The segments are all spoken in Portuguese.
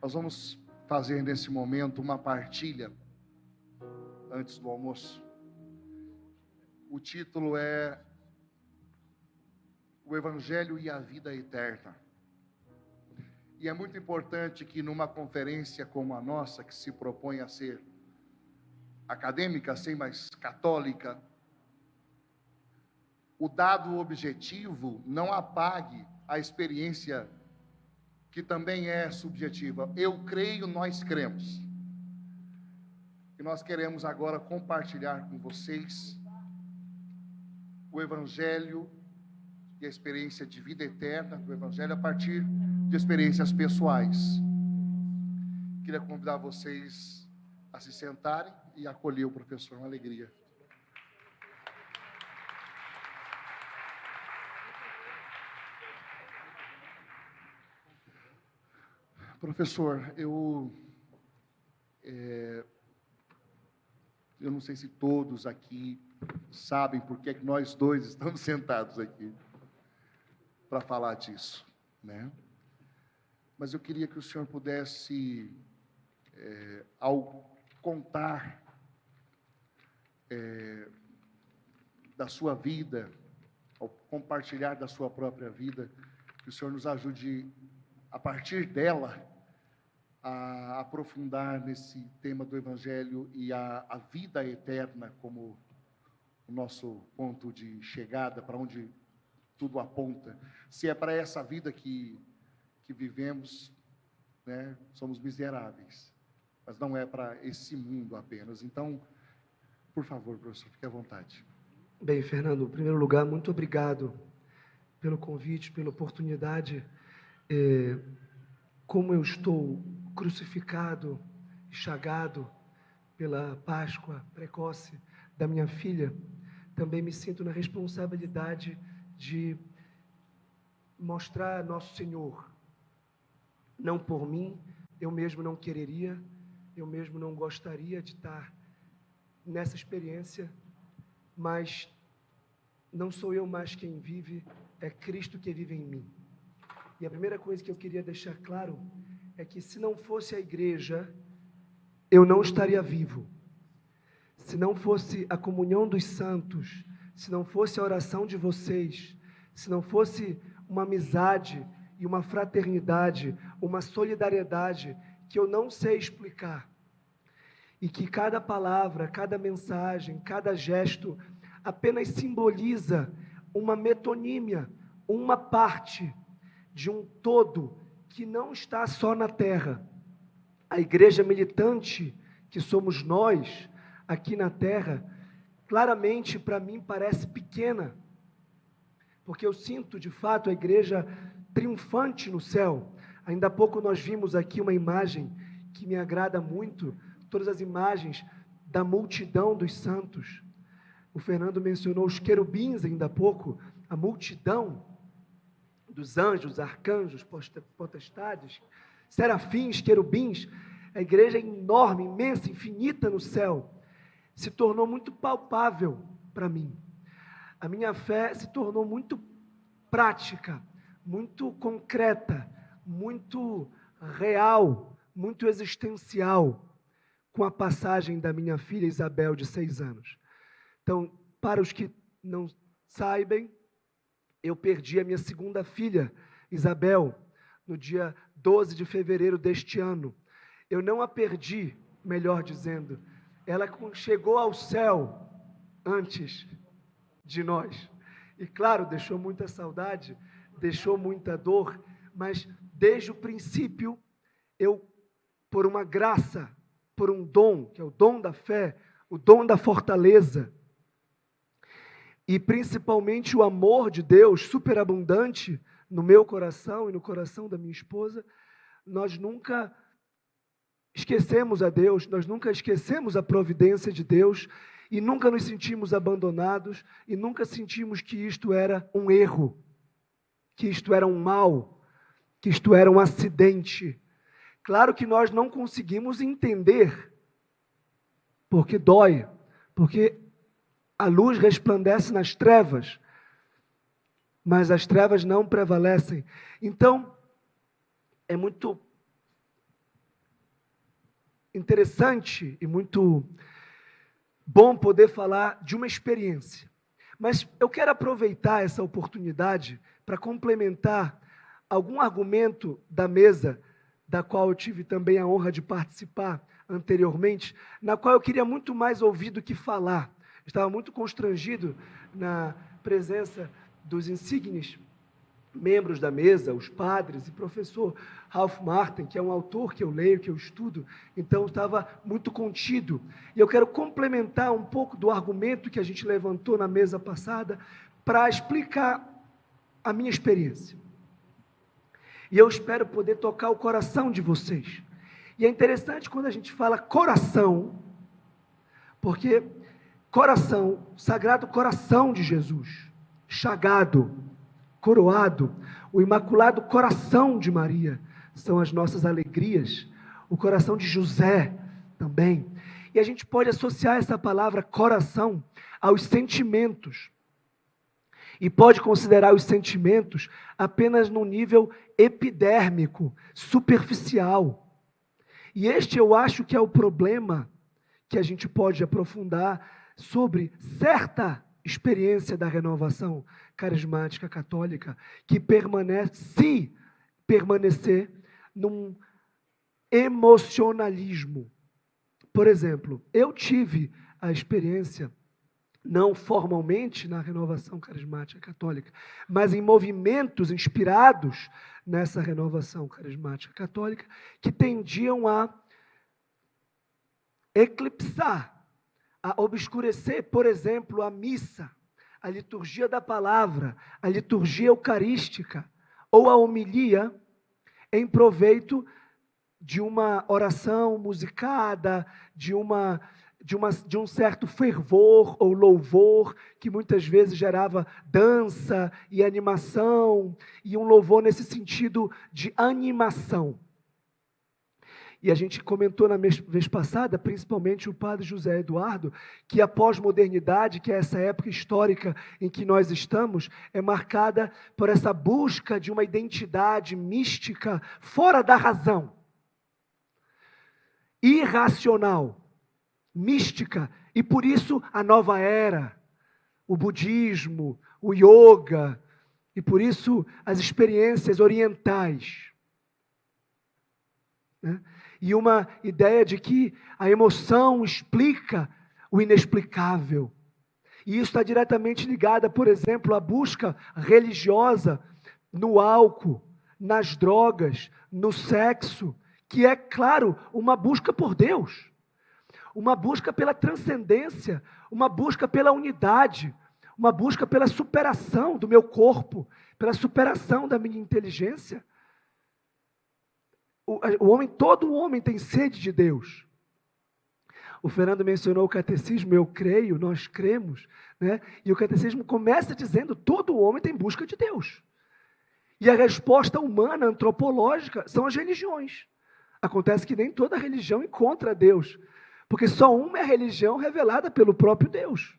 Nós vamos fazer nesse momento uma partilha antes do almoço. O título é O Evangelho e a Vida Eterna. E é muito importante que numa conferência como a nossa, que se propõe a ser acadêmica, assim, mas católica, o dado objetivo não apague a experiência que também é subjetiva. Eu creio, nós cremos. E nós queremos agora compartilhar com vocês o Evangelho e a experiência de vida eterna do Evangelho a partir de experiências pessoais. Queria convidar vocês a se sentarem e acolher o professor, uma alegria. Professor, eu não sei se todos aqui sabem por que nós dois estamos sentados aqui para falar disso, né? Mas eu queria que o senhor pudesse, ao contar da sua vida, ao compartilhar da sua própria vida, que o senhor nos ajude, a partir dela, a aprofundar nesse tema do Evangelho e a vida eterna como o nosso ponto de chegada, para onde tudo aponta. Se é para essa vida que vivemos, né, somos miseráveis, mas não é para esse mundo apenas. Então, por favor, professor, fique à vontade. Bem, Fernando, em primeiro lugar, muito obrigado pelo convite, pela oportunidade. Como eu estou crucificado, chagado pela Páscoa precoce da minha filha, também me sinto na responsabilidade de mostrar Nosso Senhor. Não por mim, eu mesmo não quereria, eu mesmo não gostaria de estar nessa experiência, mas não sou eu mais quem vive, é Cristo que vive em mim. E a primeira coisa que eu queria deixar claro é que se não fosse a igreja, eu não estaria vivo. Se não fosse a comunhão dos santos, se não fosse a oração de vocês, se não fosse uma amizade e uma fraternidade, uma solidariedade que eu não sei explicar, e que cada palavra, cada mensagem, cada gesto apenas simboliza uma metonímia, uma parte de um todo que não está só na terra. A igreja militante que somos nós aqui na terra, claramente para mim parece pequena, porque eu sinto de fato a igreja triunfante no céu. Ainda há pouco nós vimos aqui uma imagem que me agrada muito, todas as imagens da multidão dos santos. O Fernando mencionou os querubins ainda há pouco, a multidão dos anjos, arcanjos, potestades, serafins, querubins. A igreja é enorme, imensa, infinita no céu, se tornou muito palpável para mim. A minha fé se tornou muito prática, muito concreta, muito real, muito existencial, com a passagem da minha filha Isabel, de 6 anos. Então, para os que não saibam, eu perdi a minha segunda filha, Isabel, no dia 12 de fevereiro deste ano. Eu não a perdi, melhor dizendo, ela chegou ao céu antes de nós. E claro, deixou muita saudade, deixou muita dor, mas desde o princípio, eu, por uma graça, por um dom, que é o dom da fé, o dom da fortaleza, e principalmente o amor de Deus superabundante no meu coração e no coração da minha esposa, nós nunca esquecemos a Deus, nós nunca esquecemos a providência de Deus, e nunca nos sentimos abandonados, e nunca sentimos que isto era um erro, que isto era um mal, que isto era um acidente. Claro que nós não conseguimos entender, porque dói, porque a luz resplandece nas trevas, mas as trevas não prevalecem. Então, é muito interessante e muito bom poder falar de uma experiência. Mas eu quero aproveitar essa oportunidade para complementar algum argumento da mesa, da qual eu tive também a honra de participar anteriormente, na qual eu queria muito mais ouvir do que falar. Estava muito constrangido na presença dos insígnes membros da mesa, os padres e professor Ralph Martin, que é um autor que eu leio, que eu estudo, então estava muito contido. E eu quero complementar um pouco do argumento que a gente levantou na mesa passada para explicar a minha experiência. E eu espero poder tocar o coração de vocês. E é interessante quando a gente fala coração, porque coração, sagrado coração de Jesus, chagado, coroado, o imaculado coração de Maria, são as nossas alegrias, o coração de José também. E a gente pode associar essa palavra coração aos sentimentos. E pode considerar os sentimentos apenas no nível epidérmico, superficial. E este eu acho que é o problema que a gente pode aprofundar sobre certa experiência da renovação carismática católica, que se permanecer num emocionalismo. Por exemplo, eu tive a experiência, não formalmente na renovação carismática católica, mas em movimentos inspirados nessa renovação carismática católica, que tendiam a eclipsar, a obscurecer, por exemplo, a missa, a liturgia da palavra, a liturgia eucarística, ou a homilia, em proveito de uma oração musicada, de um certo fervor ou louvor, que muitas vezes gerava dança e animação, e um louvor nesse sentido de animação. E a gente comentou na vez passada, principalmente o padre José Eduardo, que a pós-modernidade, que é essa época histórica em que nós estamos, é marcada por essa busca de uma identidade mística fora da razão, irracional, mística, e por isso a nova era, o budismo, o yoga, e por isso as experiências orientais, né? E uma ideia de que a emoção explica o inexplicável. E isso está diretamente ligada, por exemplo, à busca religiosa no álcool, nas drogas, no sexo, que é, claro, uma busca por Deus, uma busca pela transcendência, uma busca pela unidade, uma busca pela superação do meu corpo, pela superação da minha inteligência. Todo homem tem sede de Deus. O Fernando mencionou o catecismo, eu creio, nós cremos, né? E o catecismo começa dizendo, todo homem tem busca de Deus. E a resposta humana, antropológica, são as religiões. Acontece que nem toda religião encontra Deus, porque só uma é a religião revelada pelo próprio Deus.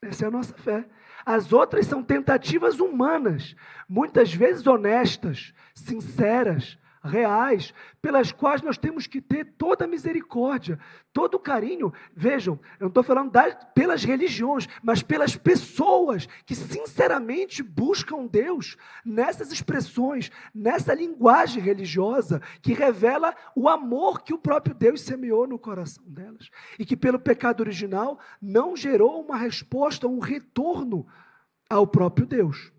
Essa é a nossa fé. As outras são tentativas humanas, muitas vezes honestas, sinceras, reais, pelas quais nós temos que ter toda a misericórdia, todo o carinho. Vejam, eu não estou falando pelas religiões, mas pelas pessoas que sinceramente buscam Deus nessas expressões, nessa linguagem religiosa que revela o amor que o próprio Deus semeou no coração delas e que pelo pecado original não gerou uma resposta, um retorno ao próprio Deus.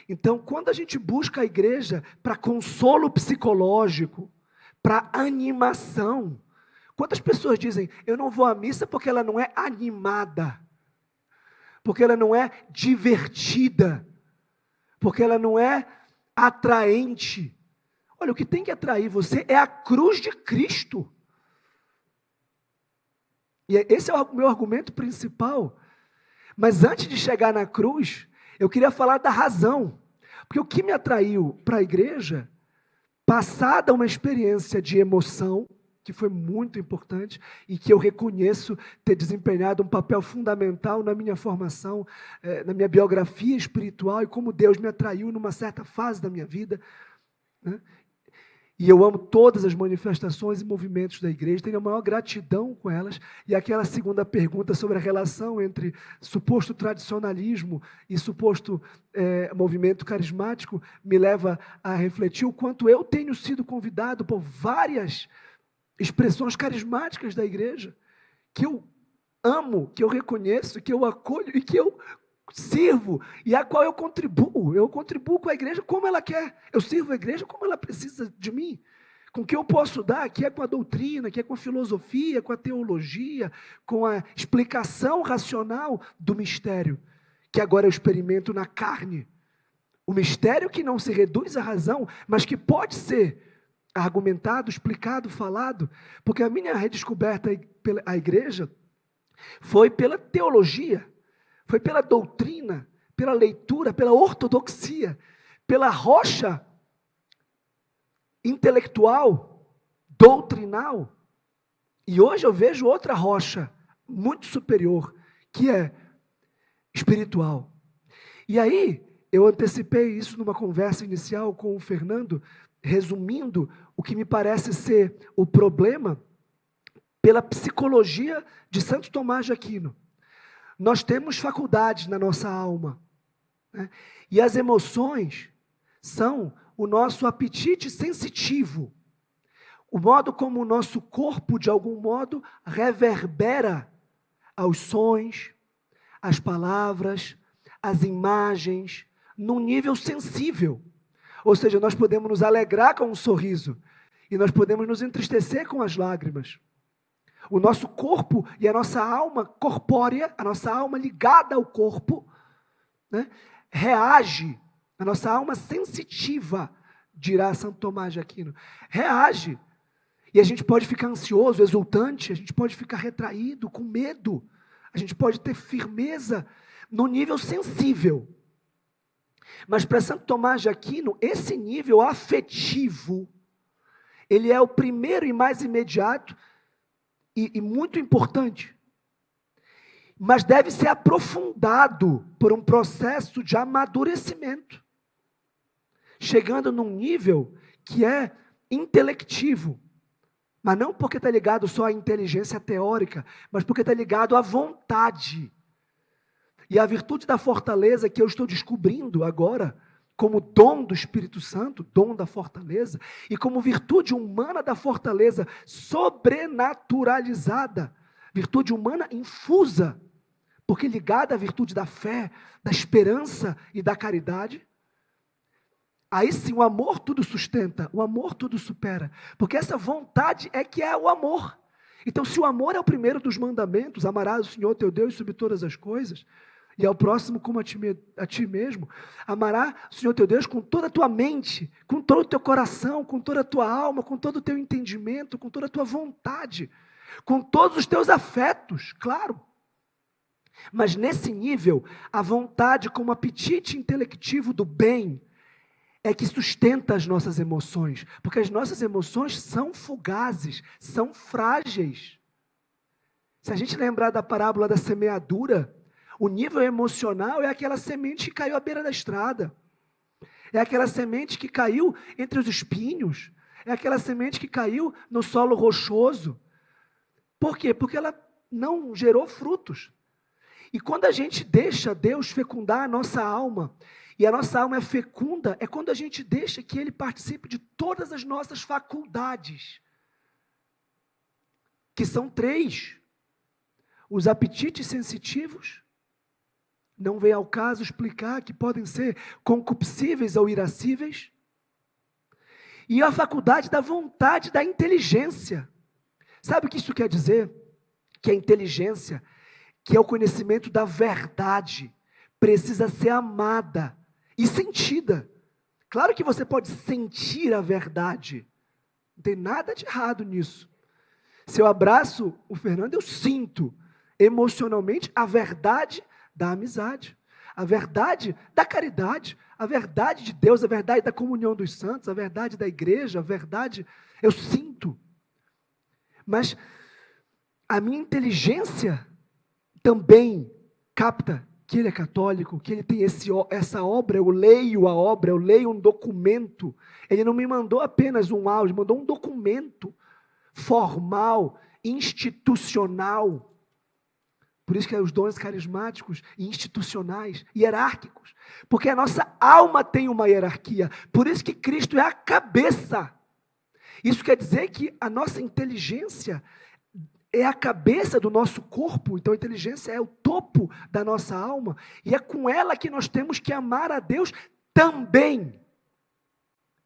Então, quando a gente busca a igreja para consolo psicológico, para animação, quantas pessoas dizem, eu não vou à missa porque ela não é animada, porque ela não é divertida, porque ela não é atraente. Olha, o que tem que atrair você é a cruz de Cristo. E esse é o meu argumento principal. Mas antes de chegar na cruz, eu queria falar da razão, porque o que me atraiu para a igreja, passada uma experiência de emoção, que foi muito importante e que eu reconheço ter desempenhado um papel fundamental na minha formação, na minha biografia espiritual e como Deus me atraiu numa certa fase da minha vida, né? E eu amo todas as manifestações e movimentos da igreja, tenho a maior gratidão com elas. E aquela segunda pergunta sobre a relação entre suposto tradicionalismo e suposto movimento carismático me leva a refletir o quanto eu tenho sido convidado por várias expressões carismáticas da igreja, que eu amo, que eu reconheço, que eu acolho e que eu sirvo, e a qual eu contribuo. Eu contribuo com a igreja como ela quer. Eu sirvo a igreja como ela precisa de mim. Com o que eu posso dar, que é com a doutrina, que é com a filosofia, com a teologia, com a explicação racional do mistério, que agora eu experimento na carne. O mistério que não se reduz à razão, mas que pode ser argumentado, explicado, falado, porque a minha redescoberta pela igreja foi pela teologia, foi pela doutrina, pela leitura, pela ortodoxia, pela rocha intelectual, doutrinal. E hoje eu vejo outra rocha muito superior, que é espiritual. E aí, eu antecipei isso numa conversa inicial com o Fernando, resumindo o que me parece ser o problema pela psicologia de Santo Tomás de Aquino. Nós temos faculdades na nossa alma, né? E as emoções são o nosso apetite sensitivo, o modo como o nosso corpo, de algum modo, reverbera aos sons, às palavras, às imagens, num nível sensível. Ou seja, nós podemos nos alegrar com um sorriso e nós podemos nos entristecer com as lágrimas. O nosso corpo e a nossa alma corpórea, a nossa alma ligada ao corpo, né, reage. A nossa alma sensitiva, dirá Santo Tomás de Aquino, reage. E a gente pode ficar ansioso, exultante, a gente pode ficar retraído, com medo, a gente pode ter firmeza no nível sensível. Mas para Santo Tomás de Aquino, esse nível afetivo, ele é o primeiro e mais imediato e muito importante, mas deve ser aprofundado por um processo de amadurecimento, chegando num nível que é intelectivo, mas não porque está ligado só à inteligência teórica, mas porque está ligado à vontade. E a virtude da fortaleza que eu estou descobrindo agora, como dom do Espírito Santo, dom da fortaleza, e como virtude humana da fortaleza sobrenaturalizada, virtude humana infusa, porque ligada à virtude da fé, da esperança e da caridade. Aí sim, o amor tudo sustenta, o amor tudo supera, porque essa vontade é que é o amor. Então, se o amor é o primeiro dos mandamentos, amarás o Senhor teu Deus sobre todas as coisas, e ao próximo como a ti mesmo, amarás o Senhor teu Deus com toda a tua mente, com todo o teu coração, com toda a tua alma, com todo o teu entendimento, com toda a tua vontade, com todos os teus afetos, claro. Mas nesse nível, a vontade como apetite intelectivo do bem é que sustenta as nossas emoções, porque as nossas emoções são fugazes, são frágeis. Se a gente lembrar da parábola da semeadura, o nível emocional é aquela semente que caiu à beira da estrada, é aquela semente que caiu entre os espinhos, é aquela semente que caiu no solo rochoso. Por quê? Porque ela não gerou frutos. E quando a gente deixa Deus fecundar a nossa alma, e a nossa alma é fecunda, é quando a gente deixa que Ele participe de todas as nossas faculdades, que são 3. Os apetites sensitivos, não vem ao caso explicar que podem ser concupiscíveis ou irascíveis, e a faculdade da vontade, da inteligência. Sabe o que isso quer dizer? Que a inteligência, que é o conhecimento da verdade, precisa ser amada e sentida. Claro que você pode sentir a verdade, não tem nada de errado nisso. Se eu abraço o Fernando, eu sinto emocionalmente a verdade da amizade, a verdade da caridade, a verdade de Deus, a verdade da comunhão dos santos, a verdade da igreja, a verdade, eu sinto. Mas a minha inteligência também capta que ele é católico, que ele tem essa obra, eu leio a obra, eu leio um documento. Ele não me mandou apenas um áudio, mandou um documento formal, institucional. Por isso que é os dons carismáticos e institucionais, hierárquicos. Porque a nossa alma tem uma hierarquia. Por isso que Cristo é a cabeça. Isso quer dizer que a nossa inteligência é a cabeça do nosso corpo. Então a inteligência é o topo da nossa alma. E é com ela que nós temos que amar a Deus também.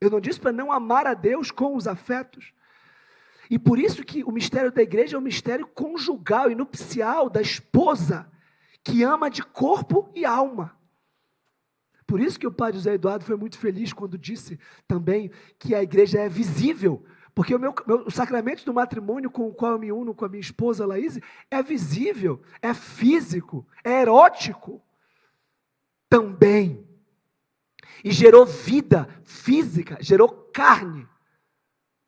Eu não disse para não amar a Deus com os afetos. E por isso que o mistério da igreja é um mistério conjugal e nupcial da esposa, que ama de corpo e alma. Por isso que o padre José Eduardo foi muito feliz quando disse também que a igreja é visível, porque o sacramento do matrimônio com o qual eu me uno com a minha esposa Laís é visível, é físico, é erótico também. E gerou vida física, gerou carne.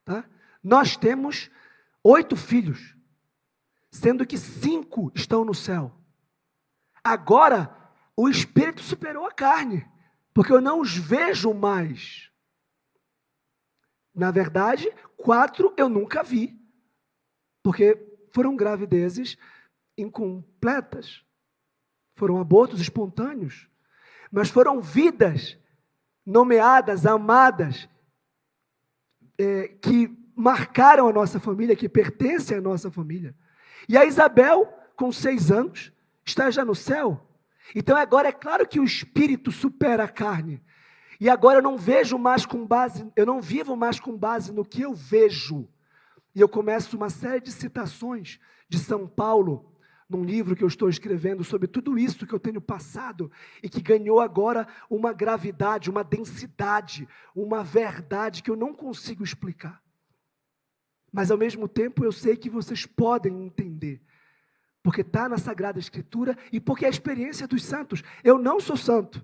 Tá? Nós temos 8 filhos, sendo que 5 estão no céu. Agora, o espírito superou a carne, porque eu não os vejo mais. Na verdade, 4 eu nunca vi, porque foram gravidezes incompletas, foram abortos espontâneos, mas foram vidas nomeadas, amadas, que marcaram a nossa família, que pertencem à nossa família. E a Isabel, com 6 anos, está já no céu. Então agora é claro que o espírito supera a carne. E agora eu não vejo mais com base, eu não vivo mais com base no que eu vejo. E eu começo uma série de citações de São Paulo, num livro que eu estou escrevendo sobre tudo isso que eu tenho passado e que ganhou agora uma gravidade, uma densidade, uma verdade que eu não consigo explicar. Mas ao mesmo tempo eu sei que vocês podem entender, porque está na Sagrada Escritura e porque é a experiência dos santos. Eu não sou santo,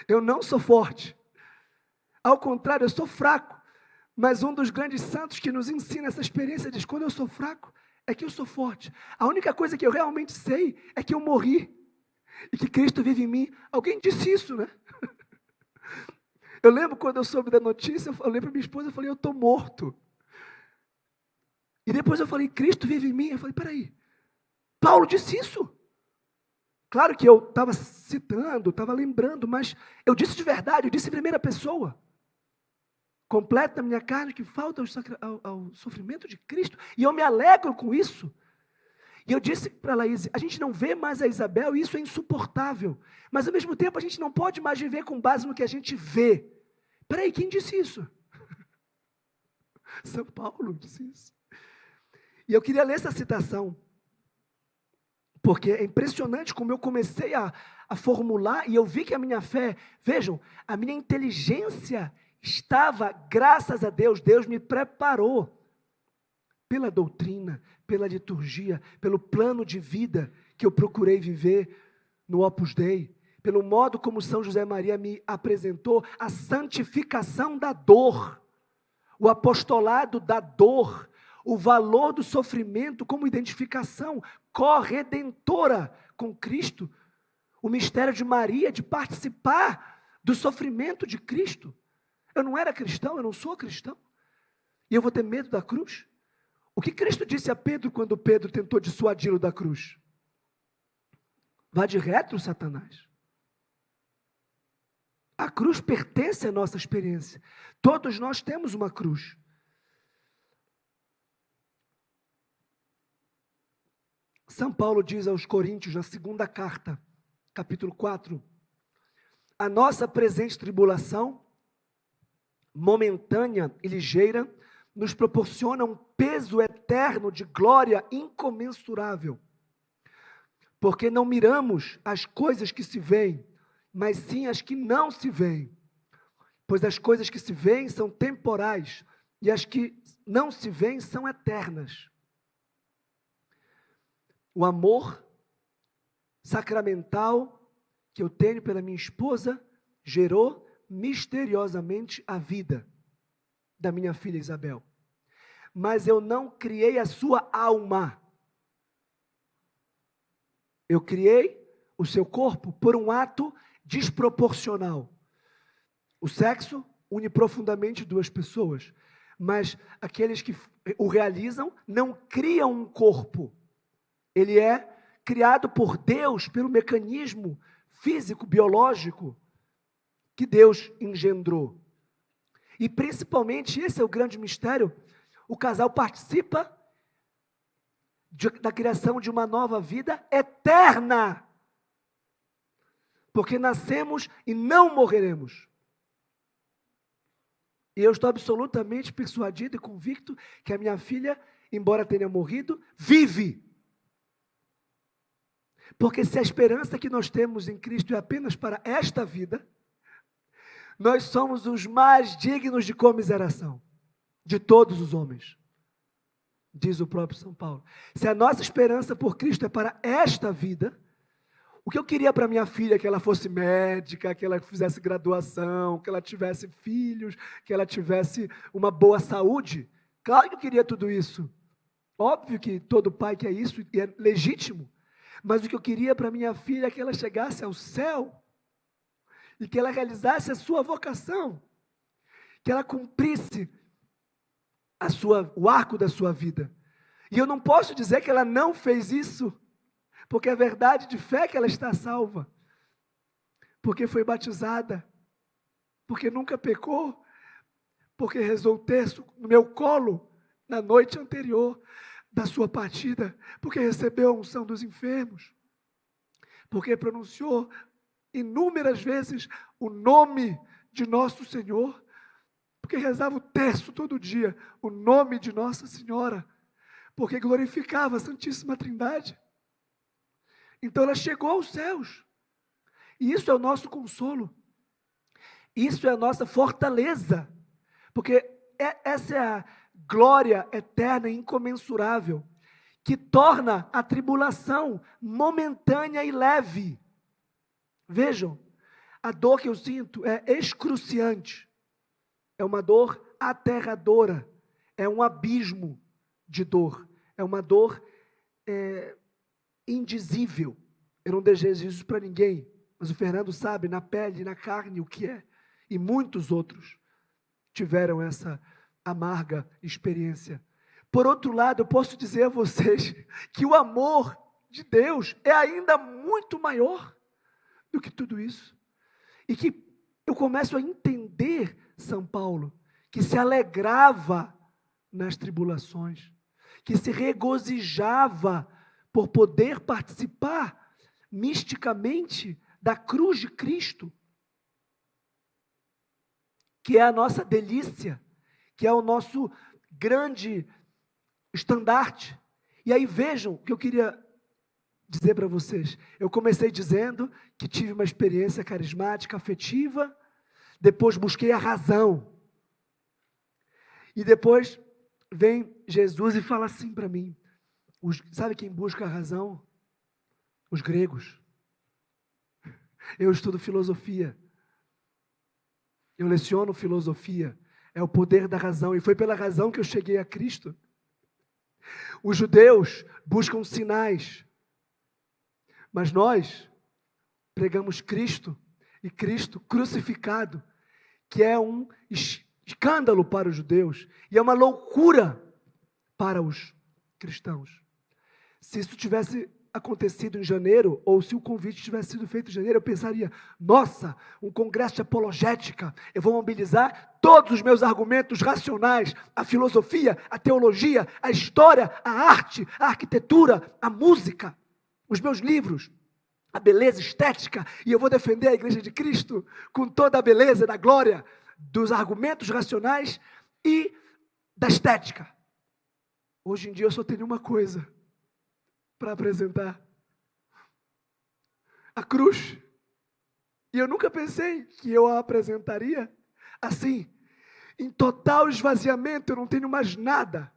eu não sou forte, ao contrário, eu sou fraco, mas um dos grandes santos que nos ensina essa experiência diz, quando eu sou fraco, é que eu sou forte. A única coisa que eu realmente sei é que eu morri e que Cristo vive em mim. Alguém disse isso, né? Eu lembro quando eu soube da notícia, eu falei para minha esposa, eu falei, eu estou morto. E depois eu falei, Cristo vive em mim. Eu falei, peraí, Paulo disse isso? Claro que eu estava citando, estava lembrando, mas eu disse de verdade, eu disse em primeira pessoa. Completa a minha carne que falta ao sofrimento de Cristo. E eu me alegro com isso. E eu disse para a Laís, a gente não vê mais a Isabel e isso é insuportável. Mas ao mesmo tempo a gente não pode mais viver com base no que a gente vê. Peraí, quem disse isso? São Paulo disse isso. E eu queria ler essa citação, porque é impressionante como eu comecei a formular e eu vi que a minha fé, vejam, a minha inteligência estava, graças a Deus, Deus me preparou pela doutrina, pela liturgia, pelo plano de vida que eu procurei viver no Opus Dei, pelo modo como São José Maria me apresentou a santificação da dor, o apostolado da dor, o valor do sofrimento como identificação corredentora com Cristo, o mistério de Maria, de participar do sofrimento de Cristo. Eu não era cristão, eu não sou cristão, e eu vou ter medo da cruz? O que Cristo disse a Pedro quando Pedro tentou dissuadi-lo da cruz? Vá de retro, Satanás. A cruz pertence à nossa experiência. Todos nós temos uma cruz. São Paulo diz aos Coríntios, na 2ª carta, capítulo 4, a nossa presente tribulação, momentânea e ligeira, nos proporciona um peso eterno de glória incomensurável, porque não miramos as coisas que se veem, mas sim as que não se veem, pois as coisas que se veem são temporais, e as que não se veem são eternas. O amor sacramental que eu tenho pela minha esposa gerou misteriosamente a vida da minha filha Isabel. Mas eu não criei a sua alma. Eu criei o seu corpo por um ato desproporcional. O sexo une profundamente duas pessoas, mas aqueles que o realizam não criam um corpo. Ele é criado por Deus pelo mecanismo físico, biológico que Deus engendrou. E principalmente, esse é o grande mistério, o casal participa da criação de uma nova vida eterna. Porque nascemos e não morreremos. E eu estou absolutamente persuadido e convicto que a minha filha, embora tenha morrido, vive. Porque se a esperança que nós temos em Cristo é apenas para esta vida, nós somos os mais dignos de comiseração de todos os homens, diz o próprio São Paulo. Se a nossa esperança por Cristo é para esta vida, o que eu queria para minha filha é que ela fosse médica, que ela fizesse graduação, que ela tivesse filhos, que ela tivesse uma boa saúde. Claro que eu queria tudo isso. Óbvio que todo pai quer isso e é legítimo. Mas o que eu queria para minha filha é que ela chegasse ao céu e que ela realizasse a sua vocação, que ela cumprisse o arco da sua vida. E eu não posso dizer que ela não fez isso, porque é verdade de fé que ela está salva, porque foi batizada, porque nunca pecou, porque rezou o terço no meu colo na noite anterior da sua partida, porque recebeu a unção dos enfermos, porque pronunciou inúmeras vezes o nome de nosso Senhor, porque rezava o terço todo dia, o nome de Nossa Senhora, porque glorificava a Santíssima Trindade. Então ela chegou aos céus, e isso é o nosso consolo, isso é a nossa fortaleza, porque essa é a glória eterna e incomensurável, que torna a tribulação momentânea e leve. Vejam, a dor que eu sinto é excruciante, é uma dor aterradora, é um abismo de dor, é uma dor indizível. Eu não desejo isso para ninguém, mas o Fernando sabe na pele, na carne o que é, e muitos outros tiveram essa amarga experiência. Por outro lado, eu posso dizer a vocês que o amor de Deus é ainda muito maior do que tudo isso. E que eu começo a entender São Paulo, que se alegrava nas tribulações, que se regozijava por poder participar misticamente da cruz de Cristo, que é a nossa delícia, que é o nosso grande estandarte. E aí vejam o que eu queria dizer para vocês. Eu comecei dizendo que tive uma experiência carismática, afetiva, depois busquei a razão. E depois vem Jesus e fala assim para mim, sabe quem busca a razão? Os gregos. Eu estudo filosofia. Eu leciono filosofia. É o poder da razão, e foi pela razão que eu cheguei a Cristo. Os judeus buscam sinais, mas nós pregamos Cristo, e Cristo crucificado, que é um escândalo para os judeus, e é uma loucura para os cristãos. Se isso tivesse acontecido em janeiro, ou se o convite tivesse sido feito em janeiro, eu pensaria, nossa, um congresso de apologética, eu vou mobilizar todos os meus argumentos racionais, a filosofia, a teologia, a história, a arte, a arquitetura, a música, os meus livros, a beleza estética, e eu vou defender a Igreja de Cristo com toda a beleza da glória dos argumentos racionais e da estética. Hoje em dia eu só tenho uma coisa para apresentar: a cruz. E eu nunca pensei que eu a apresentaria assim, em total esvaziamento. Eu não tenho mais nada,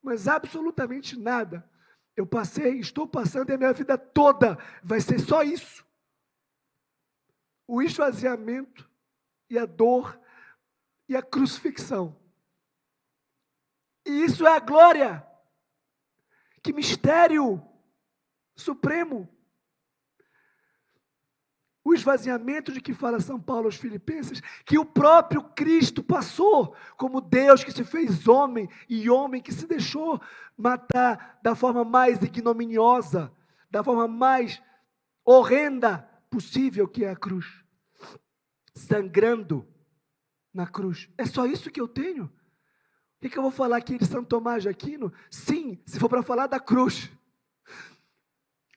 mas absolutamente nada. Eu passei, estou passando, e a minha vida toda vai ser só isso: o esvaziamento e a dor e a crucifixão. E isso é a glória. Que mistério supremo! o esvaziamento de que fala São Paulo aos Filipenses, que o próprio Cristo passou, como Deus que se fez homem, e homem que se deixou matar da forma mais ignominiosa, da forma mais horrenda possível, que é a cruz. Sangrando na cruz. É só isso que eu tenho? O que eu vou falar aqui de Santo Tomás de Aquino? Sim, se for para falar da cruz.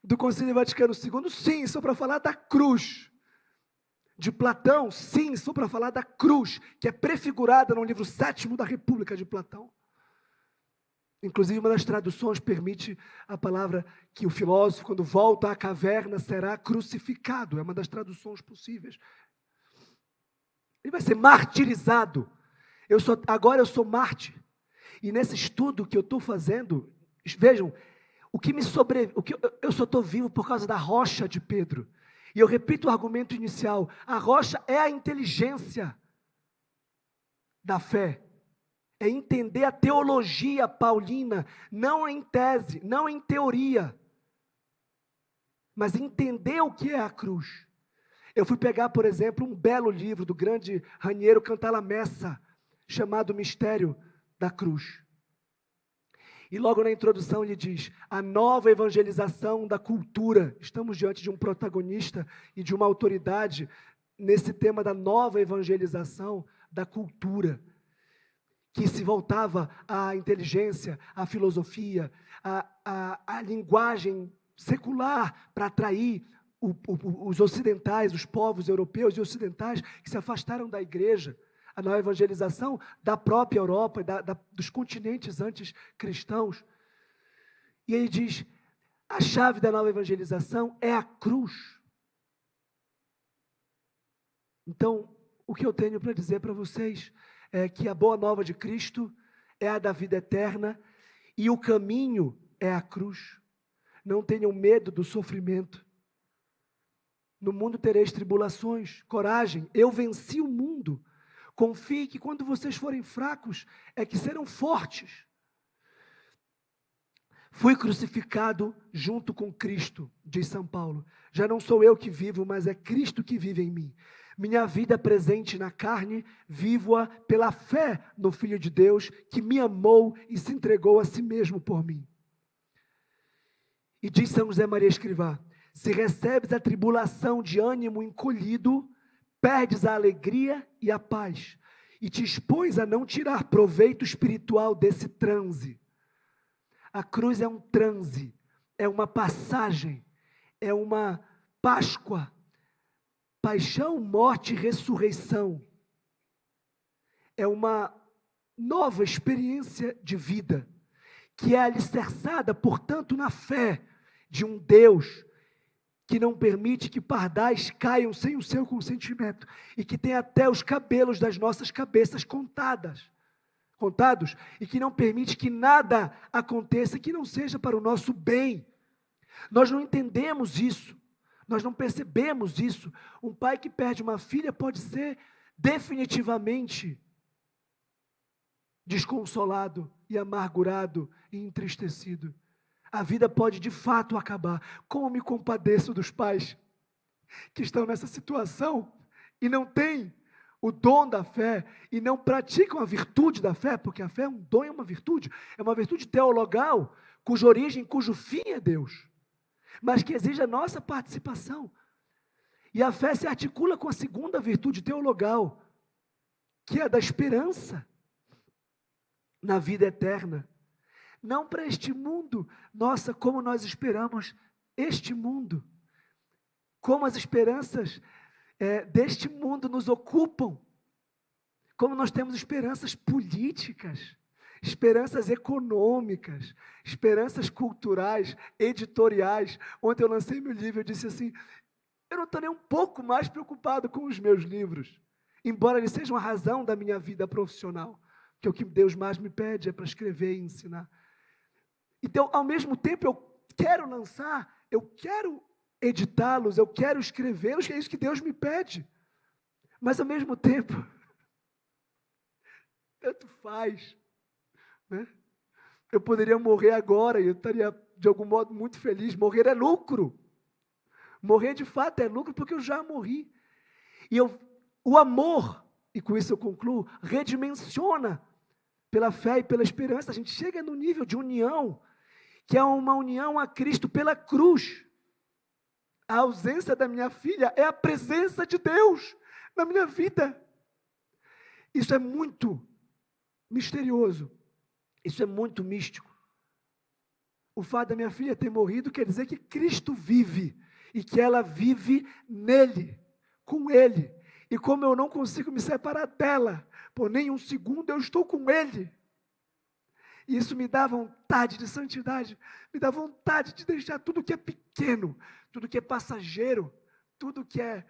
Do Concílio Vaticano II, sim, se for para falar da cruz. De Platão, sim, se for para falar da cruz, que é prefigurada no livro 7º da República de Platão. Inclusive, uma das traduções permite a palavra que o filósofo, quando volta à caverna, será crucificado. É uma das traduções possíveis. Ele vai ser martirizado. Agora eu sou mártir. E nesse estudo que eu estou fazendo, vejam, eu só estou vivo por causa da rocha de Pedro. E eu repito o argumento inicial: a rocha é a inteligência da fé. É entender a teologia paulina, não em tese, não em teoria, mas entender o que é a cruz. Eu fui pegar, por exemplo, um belo livro do grande Raniero Cantalamessa, chamado Mistério da Cruz. E logo na introdução ele diz: a nova evangelização da cultura. Estamos diante de um protagonista e de uma autoridade nesse tema da nova evangelização da cultura, que se voltava à inteligência, à filosofia, à linguagem secular, para atrair os ocidentais, os povos europeus e ocidentais que se afastaram da igreja. A nova evangelização da própria Europa, dos continentes antes cristãos. E ele diz: a chave da nova evangelização é a cruz. Então, o que eu tenho para dizer para vocês é que a boa nova de Cristo é a da vida eterna e o caminho é a cruz. Não tenham medo do sofrimento. No mundo tereis tribulações. Coragem, eu venci o mundo. Confie que quando vocês forem fracos, é que serão fortes. Fui crucificado junto com Cristo, diz São Paulo. Já não sou eu que vivo, mas é Cristo que vive em mim. Minha vida presente na carne, vivo-a pela fé no Filho de Deus, que me amou e se entregou a si mesmo por mim. E diz São José Maria Escrivá: se recebes a tribulação de ânimo encolhido, perdes a alegria e a paz, e te expões a não tirar proveito espiritual desse transe. A cruz é um transe, é uma passagem, é uma Páscoa, paixão, morte e ressurreição. É uma nova experiência de vida, que é alicerçada, portanto, na fé de um Deus que não permite que pardais caiam sem o seu consentimento, e que tem até os cabelos das nossas cabeças contados, e que não permite que nada aconteça que não seja para o nosso bem. Nós não entendemos isso, nós não percebemos isso. Um pai que perde uma filha pode ser definitivamente desconsolado e amargurado e entristecido. A vida pode de fato acabar. Como me compadeço dos pais que estão nessa situação e não têm o dom da fé e não praticam a virtude da fé, porque a fé é um dom, é uma virtude teologal, cuja origem, cujo fim é Deus, mas que exige a nossa participação. E a fé se articula com a segunda virtude teologal, que é a da esperança na vida eterna. Não para este mundo. Nossa, como nós esperamos este mundo. Como as esperanças deste mundo nos ocupam. Como nós temos esperanças políticas, esperanças econômicas, esperanças culturais, editoriais. Ontem eu lancei meu livro e eu disse assim: eu não estou nem um pouco mais preocupado com os meus livros, embora eles sejam a razão da minha vida profissional, que o que Deus mais me pede é para escrever e ensinar. Então, ao mesmo tempo, eu quero lançar, eu quero editá-los, eu quero escrevê-los, que é isso que Deus me pede. Mas, ao mesmo tempo, tanto faz, né? Eu poderia morrer agora e eu estaria, de algum modo, muito feliz. Morrer é lucro. Morrer de fato é lucro porque eu já morri. E o amor, e com isso eu concluo, redimensiona pela fé e pela esperança. A gente chega no nível de união, que é uma união a Cristo pela cruz. A ausência da minha filha é a presença de Deus na minha vida. Isso é muito misterioso. Isso é muito místico. O fato da minha filha ter morrido quer dizer que Cristo vive e que ela vive nele, com ele. E como eu não consigo me separar dela, por nem um segundo eu estou com ele. E isso me dá vontade de santidade, me dá vontade de deixar tudo que é pequeno, tudo que é passageiro, tudo que é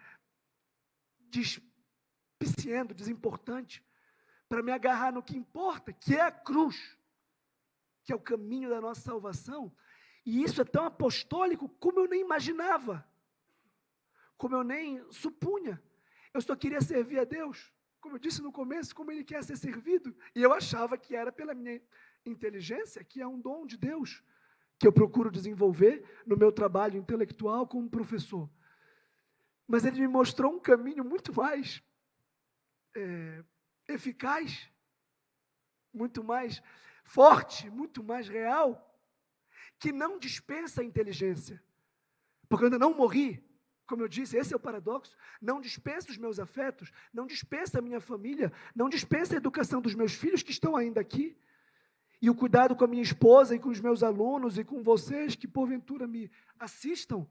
despiciendo, desimportante, para me agarrar no que importa, que é a cruz, que é o caminho da nossa salvação. E isso é tão apostólico como eu nem imaginava, como eu nem supunha. Eu só queria servir a Deus, como eu disse no começo, como Ele quer ser servido. E eu achava que era pela minha inteligência, que é um dom de Deus, que eu procuro desenvolver no meu trabalho intelectual como professor. Mas Ele me mostrou um caminho muito mais eficaz, muito mais forte, muito mais real, que não dispensa a inteligência. Porque eu ainda não morri. Como eu disse, esse é o paradoxo. Não dispensa os meus afetos, não dispensa a minha família, não dispensa a educação dos meus filhos que estão ainda aqui. E o cuidado com a minha esposa e com os meus alunos e com vocês que porventura me assistam.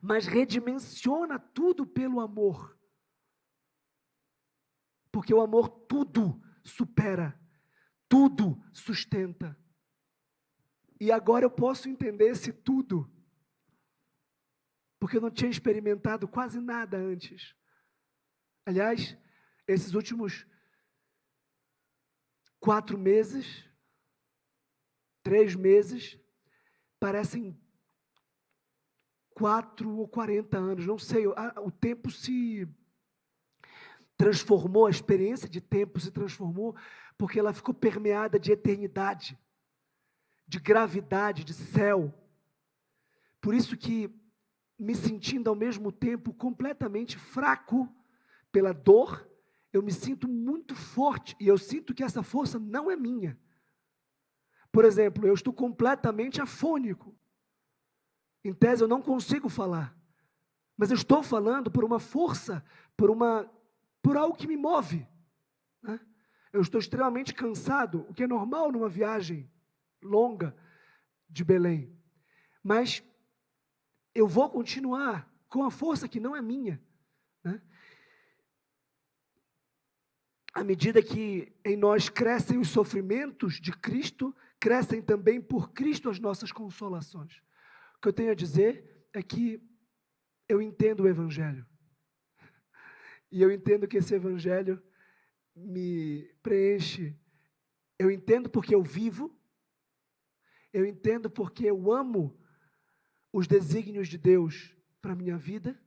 Mas redimensiona tudo pelo amor. Porque o amor tudo supera, tudo sustenta. E agora eu posso entender esse tudo, porque eu não tinha experimentado quase nada antes. Aliás, esses últimos 4 meses, 3 meses, parecem 4 ou 40 anos, não sei, o tempo se transformou, a experiência de tempo se transformou, porque ela ficou permeada de eternidade, de gravidade, de céu. Por isso que, me sentindo ao mesmo tempo completamente fraco pela dor, eu me sinto muito forte, e eu sinto que essa força não é minha. Por exemplo, eu estou completamente afônico. Em tese, eu não consigo falar. Mas eu estou falando por uma força, por algo que me move. Né? Eu estou extremamente cansado, o que é normal numa viagem longa de Belém. Mas eu vou continuar com a força que não é minha. Né? À medida que em nós crescem os sofrimentos de Cristo, crescem também por Cristo as nossas consolações. O que eu tenho a dizer é que eu entendo o Evangelho. E eu entendo que esse Evangelho me preenche. Eu entendo porque eu vivo. Eu entendo porque eu amo os desígnios de Deus para a minha vida.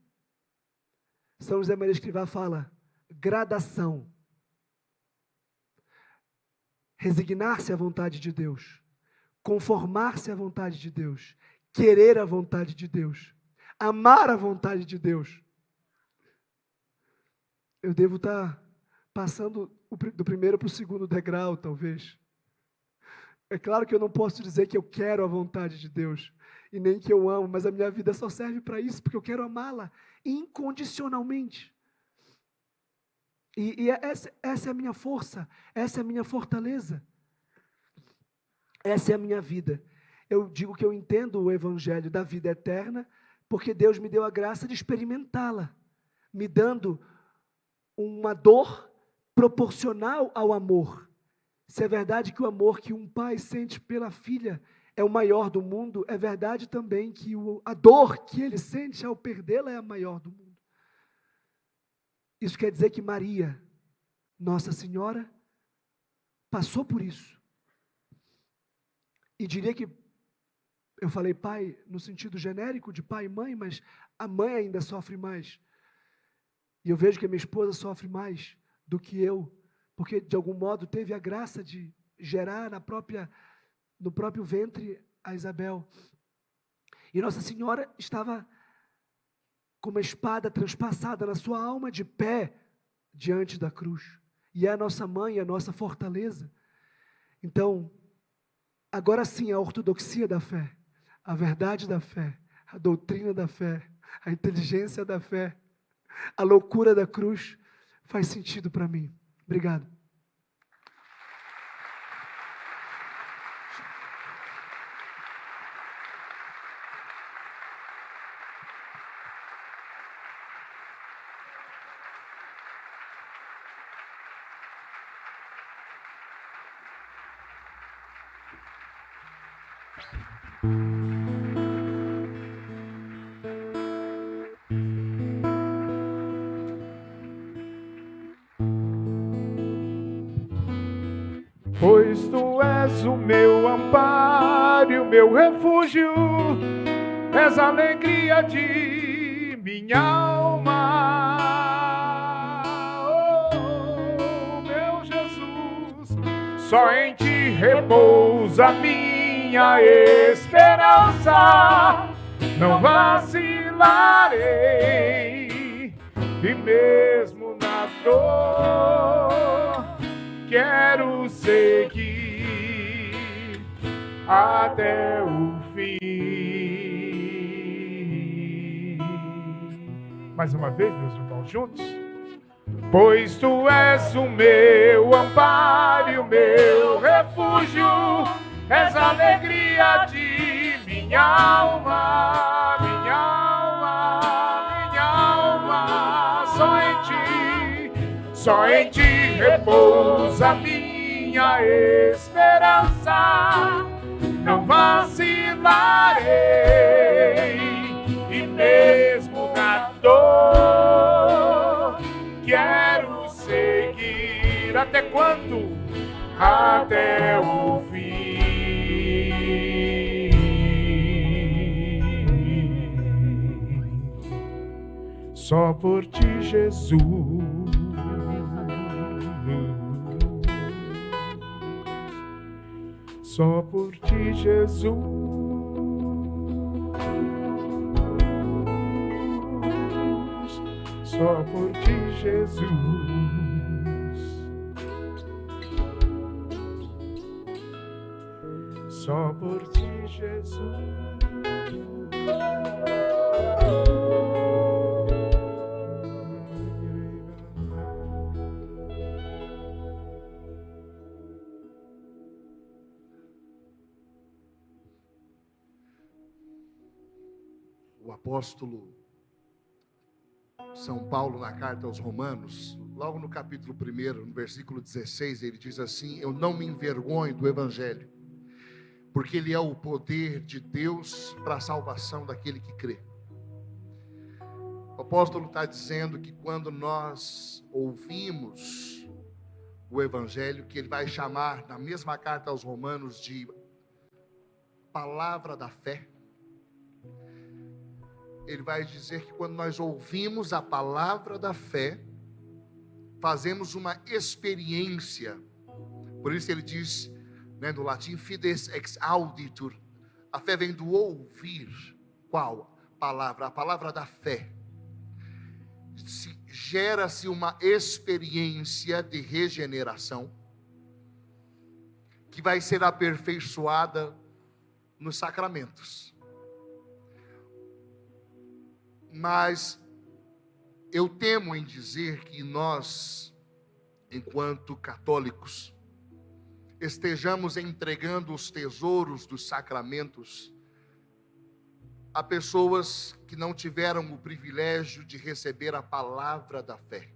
São José Maria Escrivá fala, gradação. Resignar-se à vontade de Deus. Conformar-se à vontade de Deus. Querer a vontade de Deus. Amar a vontade de Deus. Eu devo estar passando do primeiro para o segundo degrau, talvez. É claro que eu não posso dizer que eu quero a vontade de Deus, e nem que eu amo, mas a minha vida só serve para isso, porque eu quero amá-la incondicionalmente. E essa é a minha força, essa é a minha fortaleza, essa é a minha vida. Eu digo que eu entendo o Evangelho da vida eterna, porque Deus me deu a graça de experimentá-la, me dando uma dor proporcional ao amor. Se é verdade que o amor que um pai sente pela filha é o maior do mundo, é verdade também que a dor que ele sente ao perdê-la é a maior do mundo. Isso quer dizer que Maria, Nossa Senhora, passou por isso. E diria que, eu falei pai no sentido genérico de pai e mãe, mas a mãe ainda sofre mais. E eu vejo que a minha esposa sofre mais do que eu, porque de algum modo teve a graça de gerar no próprio ventre a Isabel. E Nossa Senhora estava com uma espada transpassada na sua alma, de pé diante da cruz. E é a nossa mãe, a nossa fortaleza. Então, agora sim, a ortodoxia da fé, a verdade da fé, a doutrina da fé, a inteligência da fé, a loucura da cruz faz sentido para mim. Obrigado. Pois tu és o meu amparo e o meu refúgio, és a alegria de minha alma. Oh, meu Jesus, só em ti repousa minha esperança. Não vacilarei, e mesmo na dor quero seguir até o fim. Mais uma vez, meus irmãos, juntos. Pois tu és o meu amparo e o meu refúgio, és a alegria de minha alma, minha alma, minha alma. Só em ti repousa minha esperança. Não vacilarei, e mesmo na dor quero seguir. Até quando? Até o fim. Só por ti, Jesus. Só por ti, Jesus. Só por ti, Jesus. Só por ti, Jesus. O apóstolo São Paulo, na carta aos Romanos, logo no capítulo 1, no versículo 16, ele diz assim: eu não me envergonho do Evangelho, porque ele é o poder de Deus para a salvação daquele que crê. O apóstolo está dizendo que quando nós ouvimos o Evangelho, que ele vai chamar na mesma carta aos Romanos de palavra da fé, ele vai dizer que quando nós ouvimos a palavra da fé, fazemos uma experiência. Por isso ele diz, do latim, fides ex auditur. A fé vem do ouvir. Qual palavra? A palavra da fé. Gera-se uma experiência de regeneração, que vai ser aperfeiçoada nos sacramentos. Mas eu temo em dizer que nós, enquanto católicos, estejamos entregando os tesouros dos sacramentos a pessoas que não tiveram o privilégio de receber a palavra da fé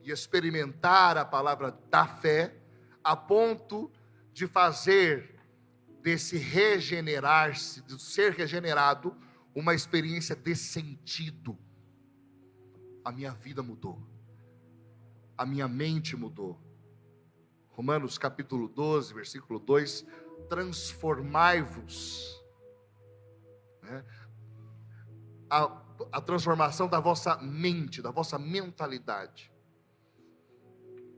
e experimentar a palavra da fé a ponto de fazer desse regenerar-se, de ser regenerado, uma experiência de sentido. A minha vida mudou, a minha mente mudou. Romanos capítulo 12, versículo 2, transformai-vos, a transformação da vossa mente, da vossa mentalidade.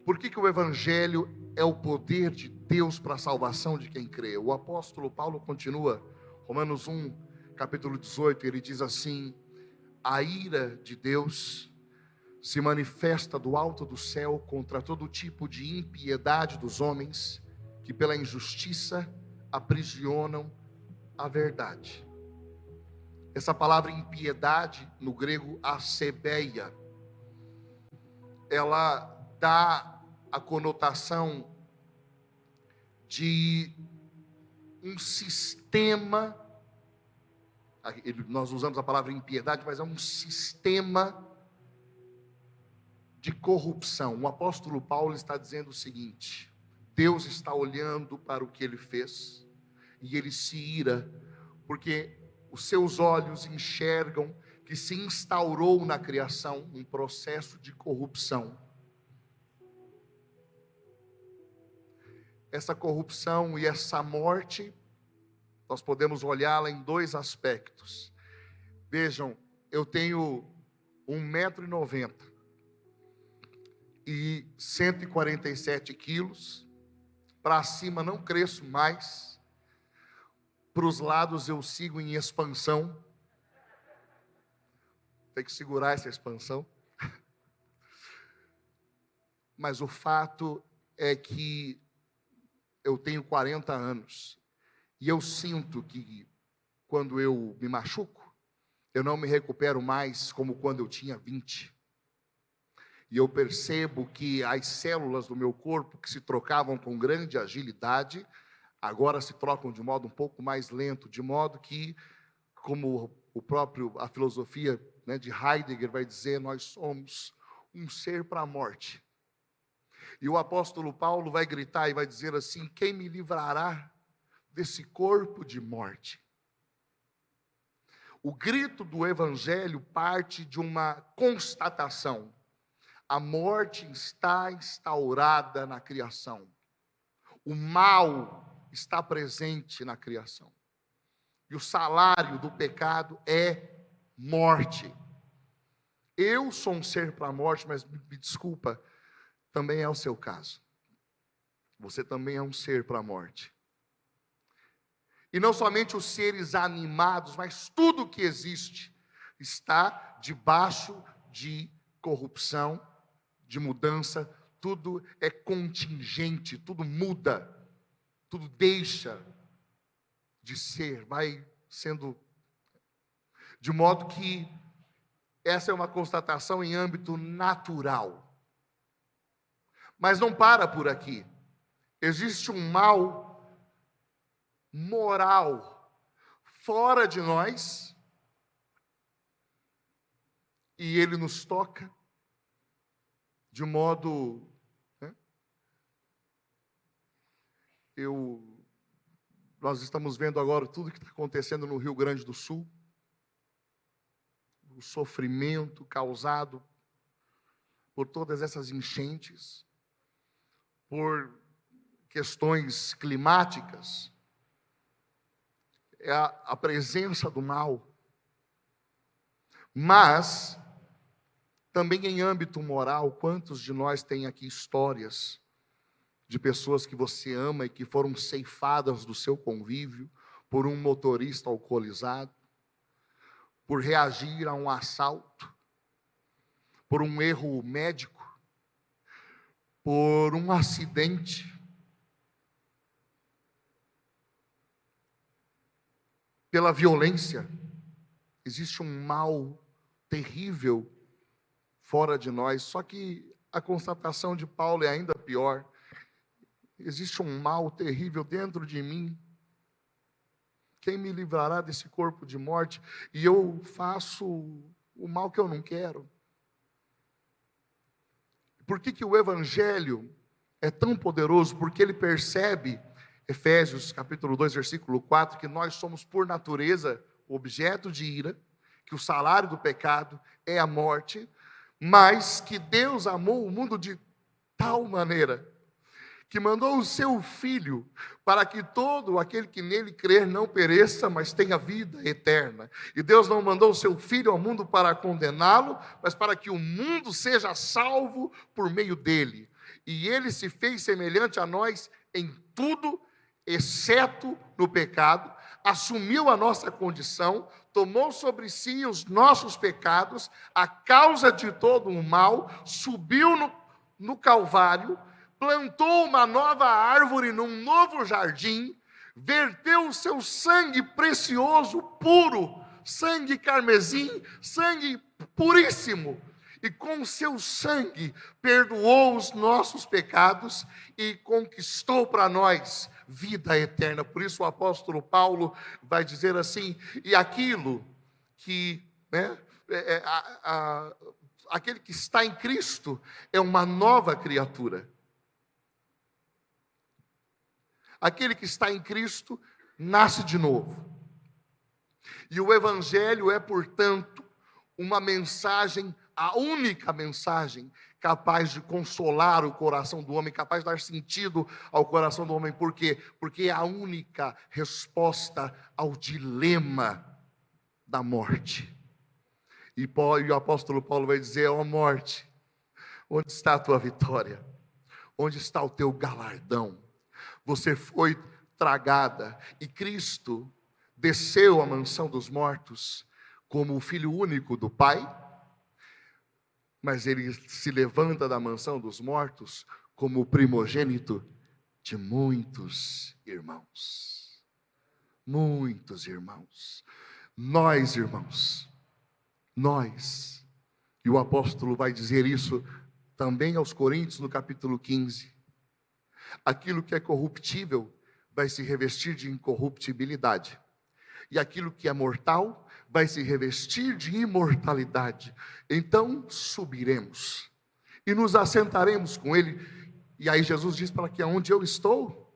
Por que o Evangelho é o poder de Deus para a salvação de quem crê? O apóstolo Paulo continua, Romanos 1, capítulo 18, ele diz assim: a ira de Deus se manifesta do alto do céu contra todo tipo de impiedade dos homens, que pela injustiça aprisionam a verdade. Essa palavra impiedade, no grego asebeia, ela dá a conotação de um sistema, nós usamos a palavra impiedade, mas é um sistema de corrupção. O apóstolo Paulo está dizendo o seguinte: Deus está olhando para o que ele fez, e ele se ira, porque os seus olhos enxergam que se instaurou na criação um processo de corrupção. Essa corrupção e essa morte, nós podemos olhá-la em dois aspectos. Vejam, eu tenho 1,90 m e 147 quilos, para cima não cresço mais, para os lados eu sigo em expansão, tem que segurar essa expansão, mas o fato é que eu tenho 40 anos, e eu sinto que quando eu me machuco, eu não me recupero mais como quando eu tinha 20. E eu percebo que as células do meu corpo, que se trocavam com grande agilidade, agora se trocam de modo um pouco mais lento, de modo que, como a filosofia, né, de Heidegger vai dizer, nós somos um ser para a morte. E o apóstolo Paulo vai gritar e vai dizer assim: quem me livrará desse corpo de morte? O grito do evangelho parte de uma constatação: a morte está instaurada na criação, o mal está presente na criação, e o salário do pecado é morte. Eu sou um ser para a morte, mas me desculpa, também é o seu caso. Você também é um ser para a morte. E não somente os seres animados, mas tudo que existe está debaixo de corrupção, de mudança. Tudo é contingente, tudo muda, tudo deixa de ser, vai sendo, de modo que essa é uma constatação em âmbito natural. Mas não para por aqui. Existe um mal moral fora de nós, e ele nos toca de modo, né? Nós estamos vendo agora tudo que está acontecendo no Rio Grande do Sul, o sofrimento causado por todas essas enchentes, por questões climáticas, é a presença do mal. Mas, também em âmbito moral, quantos de nós têm aqui histórias de pessoas que você ama e que foram ceifadas do seu convívio por um motorista alcoolizado, por reagir a um assalto, por um erro médico, por um acidente, pela violência. Existe um mal terrível fora de nós, só que a constatação de Paulo é ainda pior. Existe um mal terrível dentro de mim. Quem me livrará desse corpo de morte? E eu faço o mal que eu não quero. Por que o evangelho é tão poderoso? Porque ele percebe, Efésios capítulo 2, versículo 4, que nós somos por natureza objeto de ira, que o salário do pecado é a morte, mas que Deus amou o mundo de tal maneira que mandou o seu Filho para que todo aquele que nele crer não pereça, mas tenha vida eterna. E Deus não mandou o seu Filho ao mundo para condená-lo, mas para que o mundo seja salvo por meio dele. E ele se fez semelhante a nós em tudo, exceto no pecado, assumiu a nossa condição, tomou sobre si os nossos pecados, a causa de todo o mal, subiu no Calvário, plantou uma nova árvore num novo jardim, verteu o seu sangue precioso, puro, sangue carmesim, sangue puríssimo, e com o seu sangue perdoou os nossos pecados e conquistou para nós vida eterna. Por isso o apóstolo Paulo vai dizer assim: e aquilo que, aquele que está em Cristo é uma nova criatura. Aquele que está em Cristo nasce de novo. E o Evangelho é, portanto, uma mensagem, a única mensagem capaz de consolar o coração do homem, capaz de dar sentido ao coração do homem. Por quê? Porque é a única resposta ao dilema da morte. E o apóstolo Paulo vai dizer: ó morte, onde está a tua vitória? Onde está o teu galardão? Você foi tragada, e Cristo desceu à mansão dos mortos como o filho único do Pai, mas ele se levanta da mansão dos mortos como o primogênito de muitos irmãos. Muitos irmãos. Nós, irmãos, nós, e o apóstolo vai dizer isso também aos Coríntios no capítulo 15, aquilo que é corruptível vai se revestir de incorruptibilidade, e aquilo que é mortal vai se revestir de imortalidade. Então subiremos e nos assentaremos com ele. E aí Jesus diz para que aonde eu estou,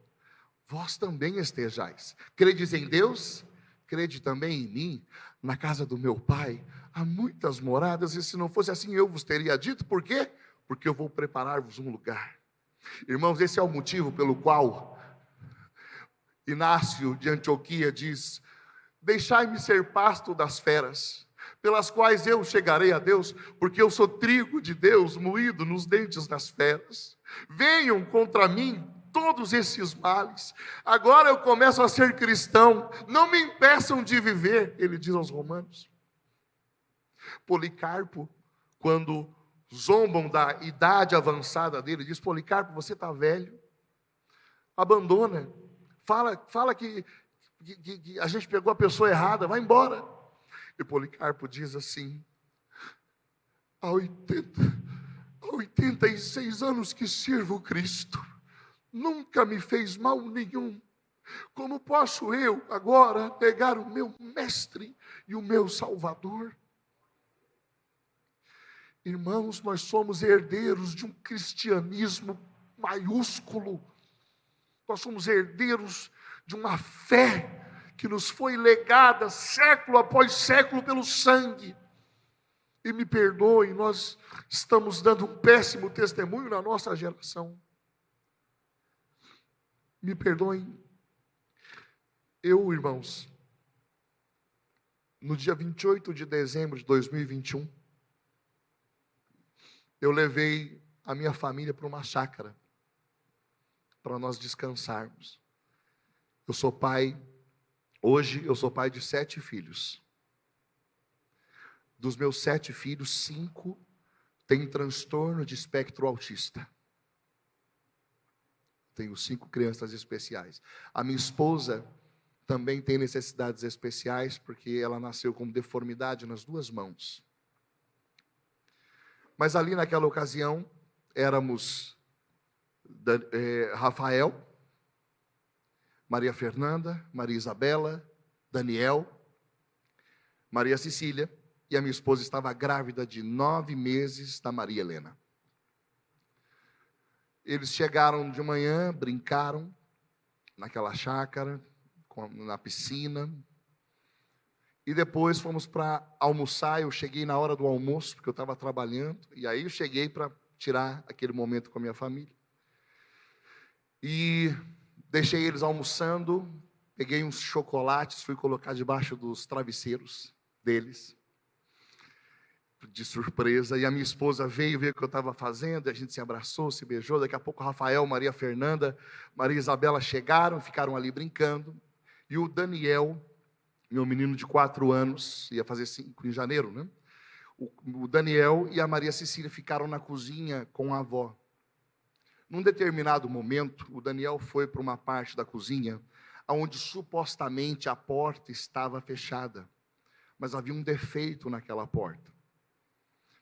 vós também estejais. Credes em Deus? Crede também em mim. Na casa do meu Pai há muitas moradas, e se não fosse assim eu vos teria dito. Por quê? Porque eu vou preparar-vos um lugar. Irmãos, esse é o motivo pelo qual Inácio de Antioquia diz: deixai-me ser pasto das feras, pelas quais eu chegarei a Deus, porque eu sou trigo de Deus, moído nos dentes das feras. Venham contra mim todos esses males. Agora eu começo a ser cristão, não me impeçam de viver, ele diz aos romanos. Policarpo, quando zombam da idade avançada dele, diz: Policarpo, você está velho, abandona, fala que a gente pegou a pessoa errada, vai embora. E Policarpo diz assim: há 86 anos que sirvo Cristo, nunca me fez mal nenhum. Como posso eu agora negar o meu mestre e o meu Salvador? Irmãos, nós somos herdeiros de um cristianismo maiúsculo. Nós somos herdeiros de uma fé que nos foi legada século após século pelo sangue. E me perdoem, nós estamos dando um péssimo testemunho na nossa geração. Me perdoem. Eu, irmãos, no dia 28 de dezembro de 2021, eu levei a minha família para uma chácara, para nós descansarmos. Eu sou pai, hoje eu sou pai de 7 filhos. Dos meus 7 filhos, 5 têm transtorno de espectro autista. Tenho 5 crianças especiais. A minha esposa também tem necessidades especiais, porque ela nasceu com deformidade nas 2 mãos. Mas ali naquela ocasião, éramos Rafael, Maria Fernanda, Maria Isabela, Daniel, Maria Cecília, e a minha esposa estava grávida de 9 meses da Maria Helena. Eles chegaram de manhã, brincaram naquela chácara, na piscina, e depois fomos para almoçar. Eu cheguei na hora do almoço, porque eu estava trabalhando, e aí eu cheguei para tirar aquele momento com a minha família. E deixei eles almoçando, peguei uns chocolates, fui colocar debaixo dos travesseiros deles, de surpresa, e a minha esposa veio ver o que eu estava fazendo, e a gente se abraçou, se beijou. Daqui a pouco Rafael, Maria Fernanda, Maria Isabela chegaram, ficaram ali brincando, E o Daniel, meu menino de 4 anos, ia fazer 5 em janeiro, né? O Daniel e a Maria Cecília ficaram na cozinha com a avó. Num determinado momento, o Daniel foi para uma parte da cozinha onde supostamente a porta estava fechada, mas havia um defeito naquela porta.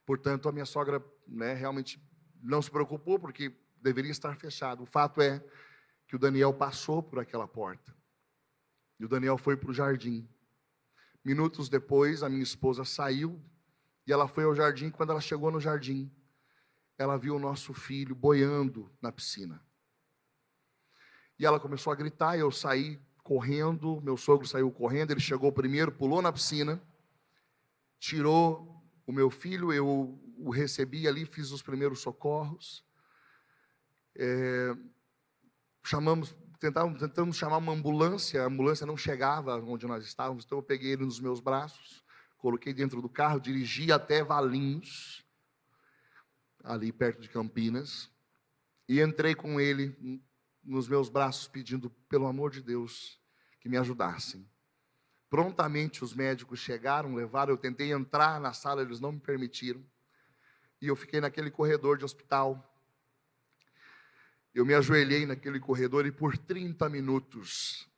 Portanto, a minha sogra, realmente não se preocupou, porque deveria estar fechado. O fato é que o Daniel passou por aquela porta. E o Daniel foi para o jardim. Minutos depois, a minha esposa saiu e ela foi ao jardim. Quando ela chegou no jardim, ela viu o nosso filho boiando na piscina. E ela começou a gritar, eu saí correndo, meu sogro saiu correndo, ele chegou primeiro, pulou na piscina, tirou o meu filho, eu o recebi ali, fiz os primeiros socorros. Tentamos chamar uma ambulância, a ambulância não chegava onde nós estávamos, então eu peguei ele nos meus braços, coloquei dentro do carro, dirigi até Valinhos, ali perto de Campinas, e entrei com ele nos meus braços, pedindo, pelo amor de Deus, que me ajudassem. Prontamente os médicos chegaram, levaram, eu tentei entrar na sala, eles não me permitiram, e eu fiquei naquele corredor de hospital. Eu me ajoelhei naquele corredor e por 30 minutos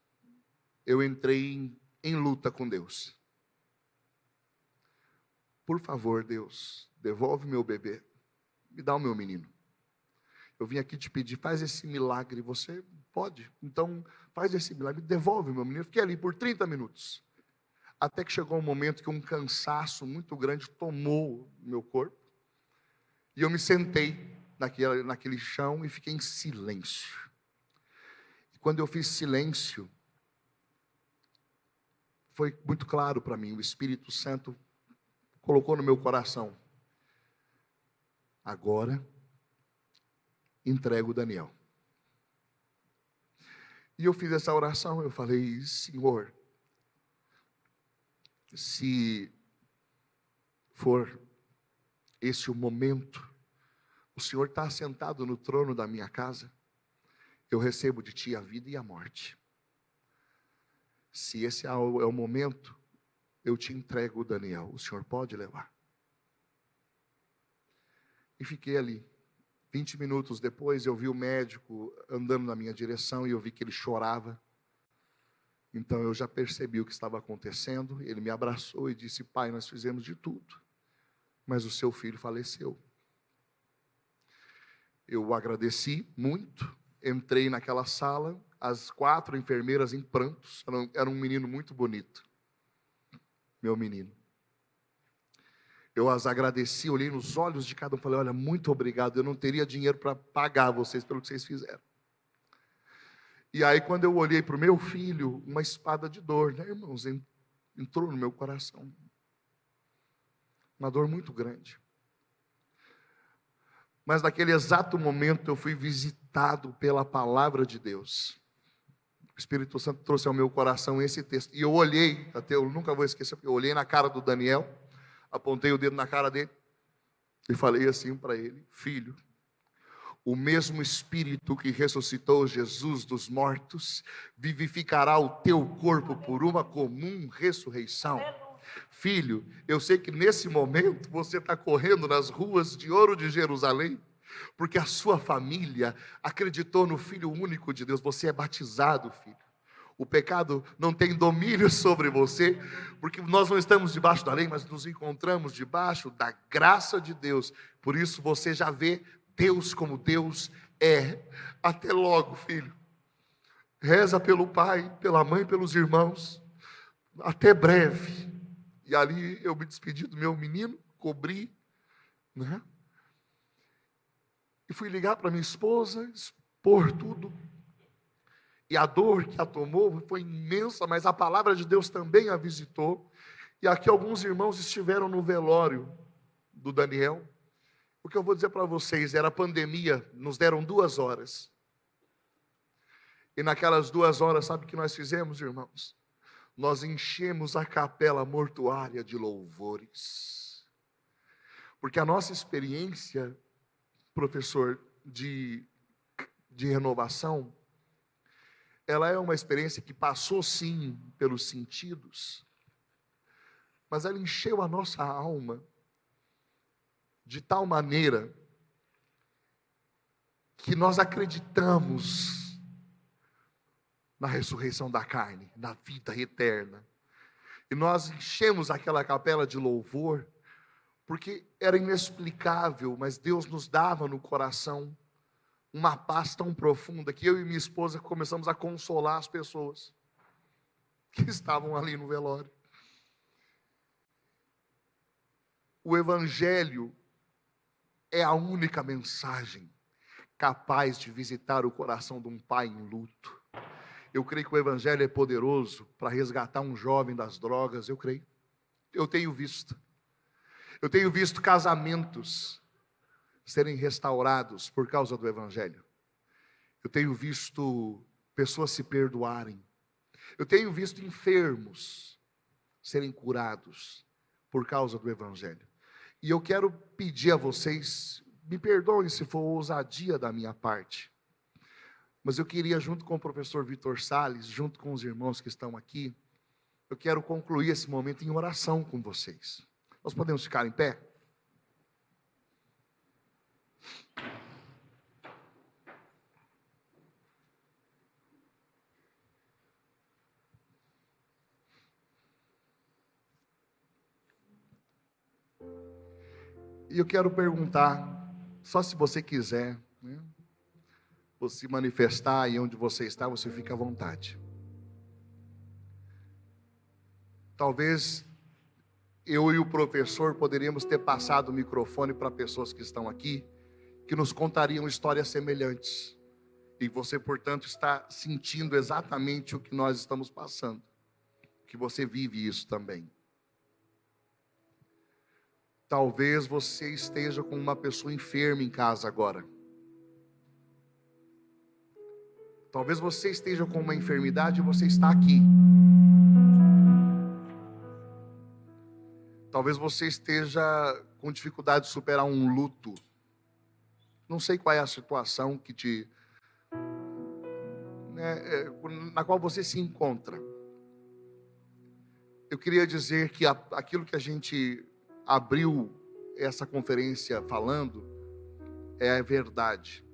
eu entrei em luta com Deus. Por favor, Deus, devolve meu bebê, me dá o meu menino. Eu vim aqui te pedir, faz esse milagre, você pode? Então, faz esse milagre, devolve meu menino. Eu fiquei ali por 30 minutos, até que chegou um momento que um cansaço muito grande tomou meu corpo, e eu me sentei naquele chão e fiquei em silêncio. E quando eu fiz silêncio, foi muito claro para mim, o Espírito Santo colocou no meu coração: agora entrego o Daniel. E eu fiz essa oração, eu falei: Senhor, se for esse o momento, o Senhor está sentado no trono da minha casa, eu recebo de Ti a vida e a morte. Se esse é o momento, eu te entrego o Daniel, o Senhor pode levar. E fiquei ali. 20 minutos depois, eu vi o médico andando na minha direção e eu vi que ele chorava. Então eu já percebi o que estava acontecendo. Ele me abraçou e disse: pai, nós fizemos de tudo, mas o seu filho faleceu. Eu agradeci muito, entrei naquela sala, as 4 enfermeiras em prantos, era um menino muito bonito, meu menino. Eu as agradeci, olhei nos olhos de cada um, falei: olha, muito obrigado, eu não teria dinheiro para pagar vocês pelo que vocês fizeram. E aí quando eu olhei para o meu filho, uma espada de dor, irmãos, entrou no meu coração, uma dor muito grande. Mas naquele exato momento eu fui visitado pela palavra de Deus. O Espírito Santo trouxe ao meu coração esse texto. E eu olhei, até eu nunca vou esquecer, eu olhei na cara do Daniel, apontei o dedo na cara dele e falei assim para ele: filho, o mesmo Espírito que ressuscitou Jesus dos mortos vivificará o teu corpo por uma comum ressurreição. Filho, eu sei que nesse momento você está correndo nas ruas de ouro de Jerusalém, porque a sua família acreditou no Filho único de Deus. Você é batizado, filho. O pecado não tem domínio sobre você, porque nós não estamos debaixo da lei, mas nos encontramos debaixo da graça de Deus. Por isso você já vê Deus como Deus é. Até logo, filho. Reza pelo pai, pela mãe, pelos irmãos. Até breve. E ali eu me despedi do meu menino, cobri, e fui ligar para minha esposa, expor tudo. E a dor que a tomou foi imensa, mas a palavra de Deus também a visitou. E aqui alguns irmãos estiveram no velório do Daniel. O que eu vou dizer para vocês, era pandemia, nos deram 2 horas. E naquelas 2 horas, sabe o que nós fizemos, irmãos? Nós enchemos a capela mortuária de louvores. Porque a nossa experiência, professor, de renovação, ela é uma experiência que passou sim pelos sentidos, mas ela encheu a nossa alma de tal maneira que nós acreditamos na ressurreição da carne, na vida eterna. E nós enchemos aquela capela de louvor, porque era inexplicável, mas Deus nos dava no coração uma paz tão profunda que eu e minha esposa começamos a consolar as pessoas que estavam ali no velório. O Evangelho é a única mensagem capaz de visitar o coração de um pai em luto. Eu creio que o Evangelho é poderoso para resgatar um jovem das drogas, eu creio. Eu tenho visto casamentos serem restaurados por causa do Evangelho. Eu tenho visto pessoas se perdoarem. Eu tenho visto enfermos serem curados por causa do Evangelho. E eu quero pedir a vocês, me perdoem se for ousadia da minha parte, mas eu queria, junto com o professor Vitor Salles, junto com os irmãos que estão aqui, eu quero concluir esse momento em oração com vocês. Nós podemos ficar em pé? E eu quero perguntar, só se você quiser, né, você manifestar e onde você está, você fica à vontade. Talvez eu e o professor poderíamos ter passado o microfone para pessoas que estão aqui, que nos contariam histórias semelhantes. E você, portanto, está sentindo exatamente o que nós estamos passando. Que você vive isso também. Talvez você esteja com uma pessoa enferma em casa agora. Talvez você esteja com uma enfermidade e você está aqui. Talvez você esteja com dificuldade de superar um luto. Não sei qual é a situação que na qual você se encontra. Eu queria dizer que aquilo que a gente abriu essa conferência falando é a verdade.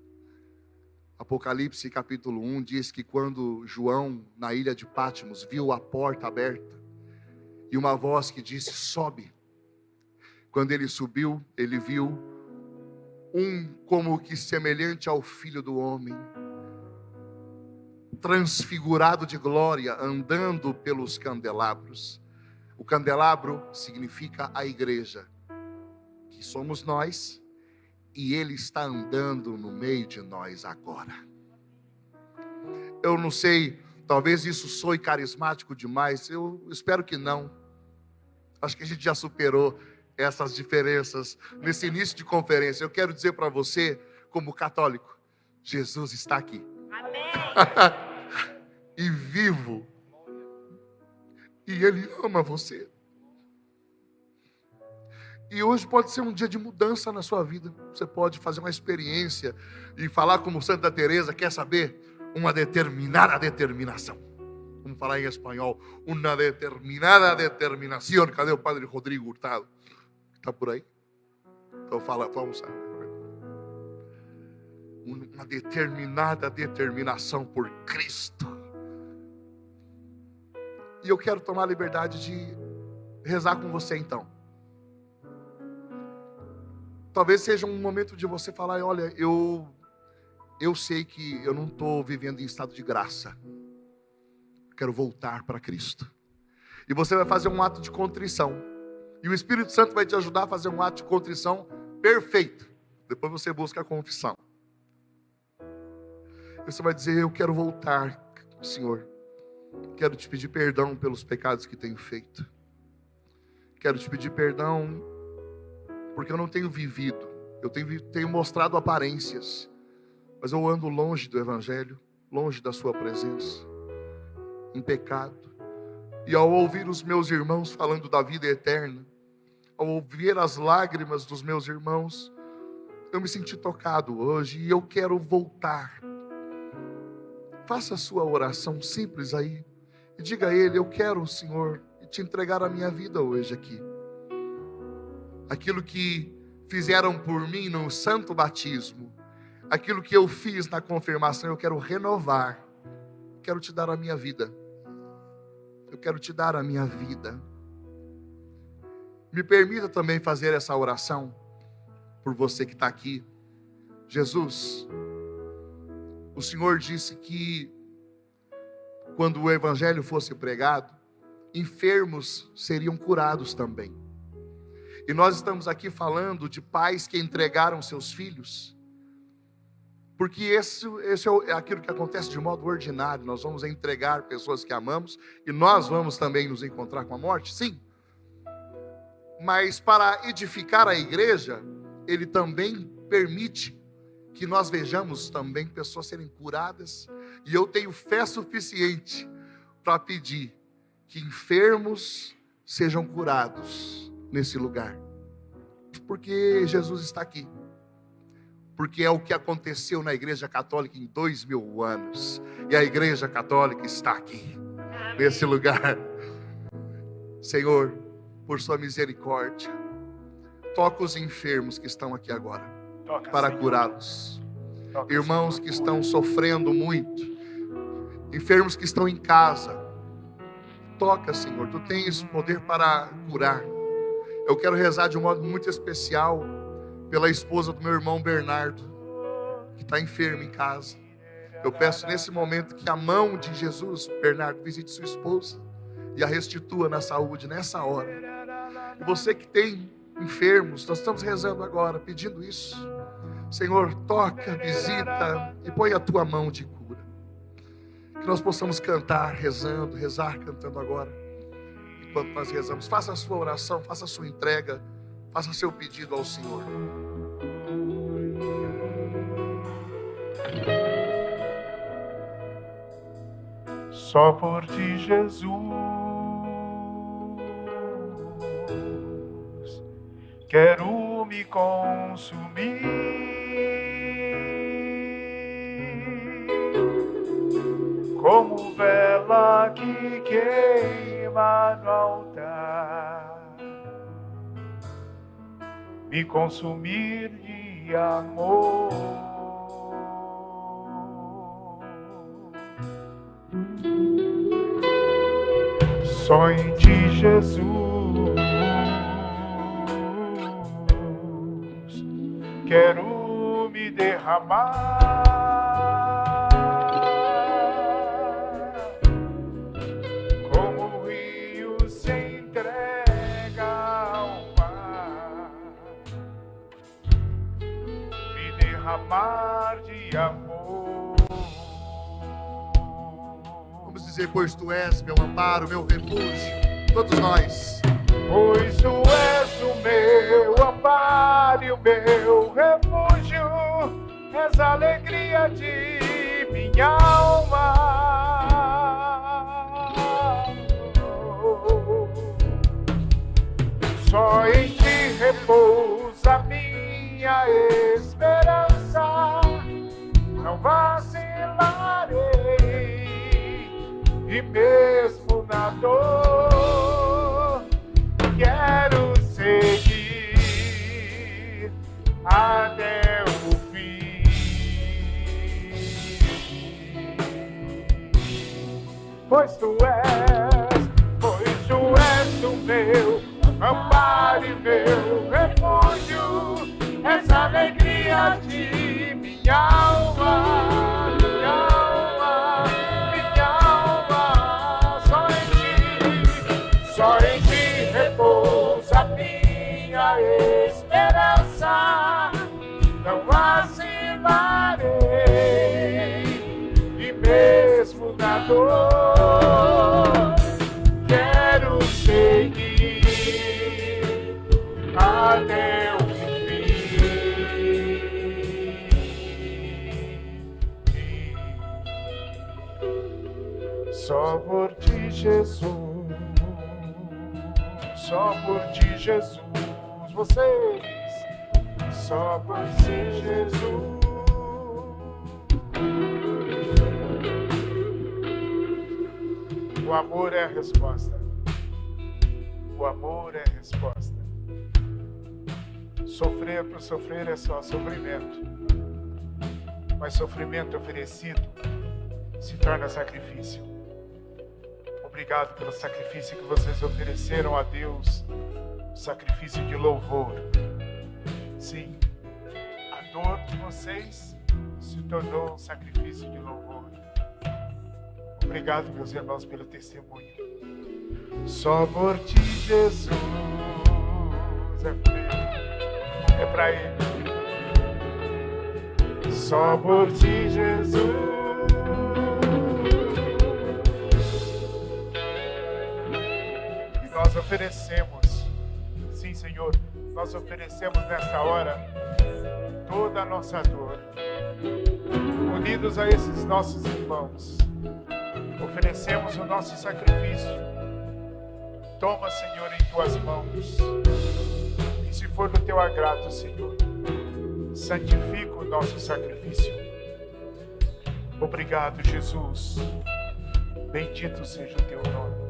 Apocalipse capítulo 1 diz que quando João, na ilha de Patmos, viu a porta aberta e uma voz que disse: sobe. Quando ele subiu, ele viu um como que semelhante ao Filho do Homem, transfigurado de glória, andando pelos candelabros. O candelabro significa a igreja, que somos nós, e ele está andando no meio de nós agora. Eu não sei, talvez isso soe carismático demais, eu espero que não. Acho que a gente já superou essas diferenças nesse início de conferência. Eu quero dizer para você, como católico, Jesus está aqui. Amém. E vivo. E Ele ama você. E hoje pode ser um dia de mudança na sua vida. Você pode fazer uma experiência e falar como Santa Teresa, quer saber? Uma determinada determinação. Vamos falar em espanhol. Uma determinada determinação. Cadê o padre Rodrigo Hurtado? Está por aí? Então vamos lá. Uma determinada determinação por Cristo. E eu quero tomar a liberdade de rezar com você então. Talvez seja um momento de você falar: olha, eu sei que eu não estou vivendo em estado de graça. Quero voltar para Cristo. E você vai fazer um ato de contrição. E o Espírito Santo vai te ajudar a fazer um ato de contrição perfeito. Depois você busca a confissão. Você vai dizer: eu quero voltar, Senhor. Quero te pedir perdão pelos pecados que tenho feito. Quero te pedir perdão porque eu não tenho vivido. Eu tenho mostrado aparências, mas eu ando longe do Evangelho, longe da sua presença, em pecado. E ao ouvir os meus irmãos falando da vida eterna, ao ouvir as lágrimas dos meus irmãos, eu me senti tocado hoje e eu quero voltar. Faça a sua oração simples aí. E diga a Ele: eu quero, Senhor, te entregar a minha vida hoje aqui. Aquilo que fizeram por mim no santo batismo, aquilo que eu fiz na confirmação, eu quero renovar. Quero te dar a minha vida. Eu quero te dar a minha vida. Me permita também fazer essa oração por você que está aqui. Jesus, o Senhor disse que quando o Evangelho fosse pregado, enfermos seriam curados também. E nós estamos aqui falando de pais que entregaram seus filhos, porque esse é aquilo que acontece de modo ordinário. Nós vamos entregar pessoas que amamos, e nós vamos também nos encontrar com a morte, sim. Mas para edificar a igreja, Ele também permite que nós vejamos também pessoas serem curadas. E eu tenho fé suficiente para pedir que enfermos sejam curados nesse lugar. Porque Jesus está aqui. Porque é o que aconteceu na Igreja Católica em 2000 anos. E a Igreja Católica está aqui, nesse lugar. Senhor, por sua misericórdia, toca os enfermos que estão aqui agora, para curá-los. Irmãos que estão sofrendo muito, enfermos que estão em casa, toca, Senhor, Tu tens poder para curar. Eu quero rezar de um modo muito especial pela esposa do meu irmão Bernardo, que está enfermo em casa. Eu peço nesse momento que a mão de Jesus, Bernardo, visite sua esposa e a restitua na saúde nessa hora. E você que tem enfermos, nós estamos rezando agora, pedindo isso. Senhor, toca, visita e põe a Tua mão de cura. Que nós possamos cantar, rezar, cantando agora. Enquanto nós rezamos, faça a sua oração, faça a sua entrega, faça seu pedido ao Senhor. Só por Ti, Jesus, quero me consumir, como vela que queima no altar, me consumir de amor. Só em Ti, Jesus, quero me derramar, como o rio se entrega ao mar, me derramar de amor. Vamos dizer: pois Tu és meu amparo, meu refúgio. Todos nós. Pois Tu és o meu amparo e o meu refúgio, és a alegria de minha alma. Só em Ti repousa minha esperança, não vacilarei, e mesmo na dor quero seguir até o fim. Pois Tu és o meu amparo e meu refúgio, és a alegria de minha alma, minha alma, minha alma. Só em Ti repousa minha esperança, não vacilarei, e mesmo na dor quero seguir até o fim. Só por Ti, Jesus, só por Ti, Jesus, vocês, só por Ti, Jesus, o amor é a resposta. O amor é a resposta. Sofrer por sofrer é só sofrimento. Mas sofrimento oferecido se torna sacrifício. Obrigado pelo sacrifício que vocês ofereceram a Deus. Um sacrifício de louvor. Sim, a dor de vocês se tornou um sacrifício de louvor. Obrigado, meus irmãos, pelo testemunho. Só por ti, Jesus, é pra Ele. Só por ti, Jesus. E nós oferecemos, sim, Senhor, nós oferecemos nesta hora toda a nossa dor, unidos a esses nossos irmãos. Oferecemos o nosso sacrifício. Toma, Senhor, em tuas mãos. E se for do teu agrado, Senhor, santifica o nosso sacrifício. Obrigado, Jesus. Bendito seja o teu nome.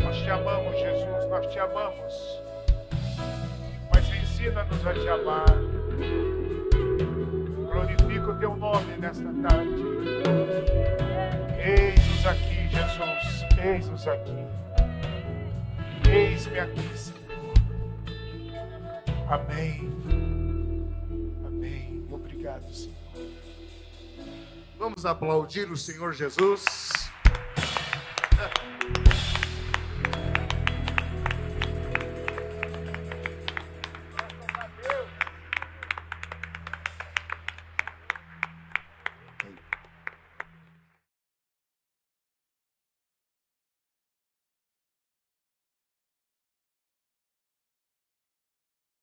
Nós te amamos, Jesus, nós te amamos. Mas ensina-nos a te amar. Glorifica o teu nome nesta tarde. Eis-nos aqui, Jesus, eis-nos aqui. Eis-me aqui, Senhor. Amém. Amém. Obrigado, Senhor. Vamos aplaudir o Senhor Jesus.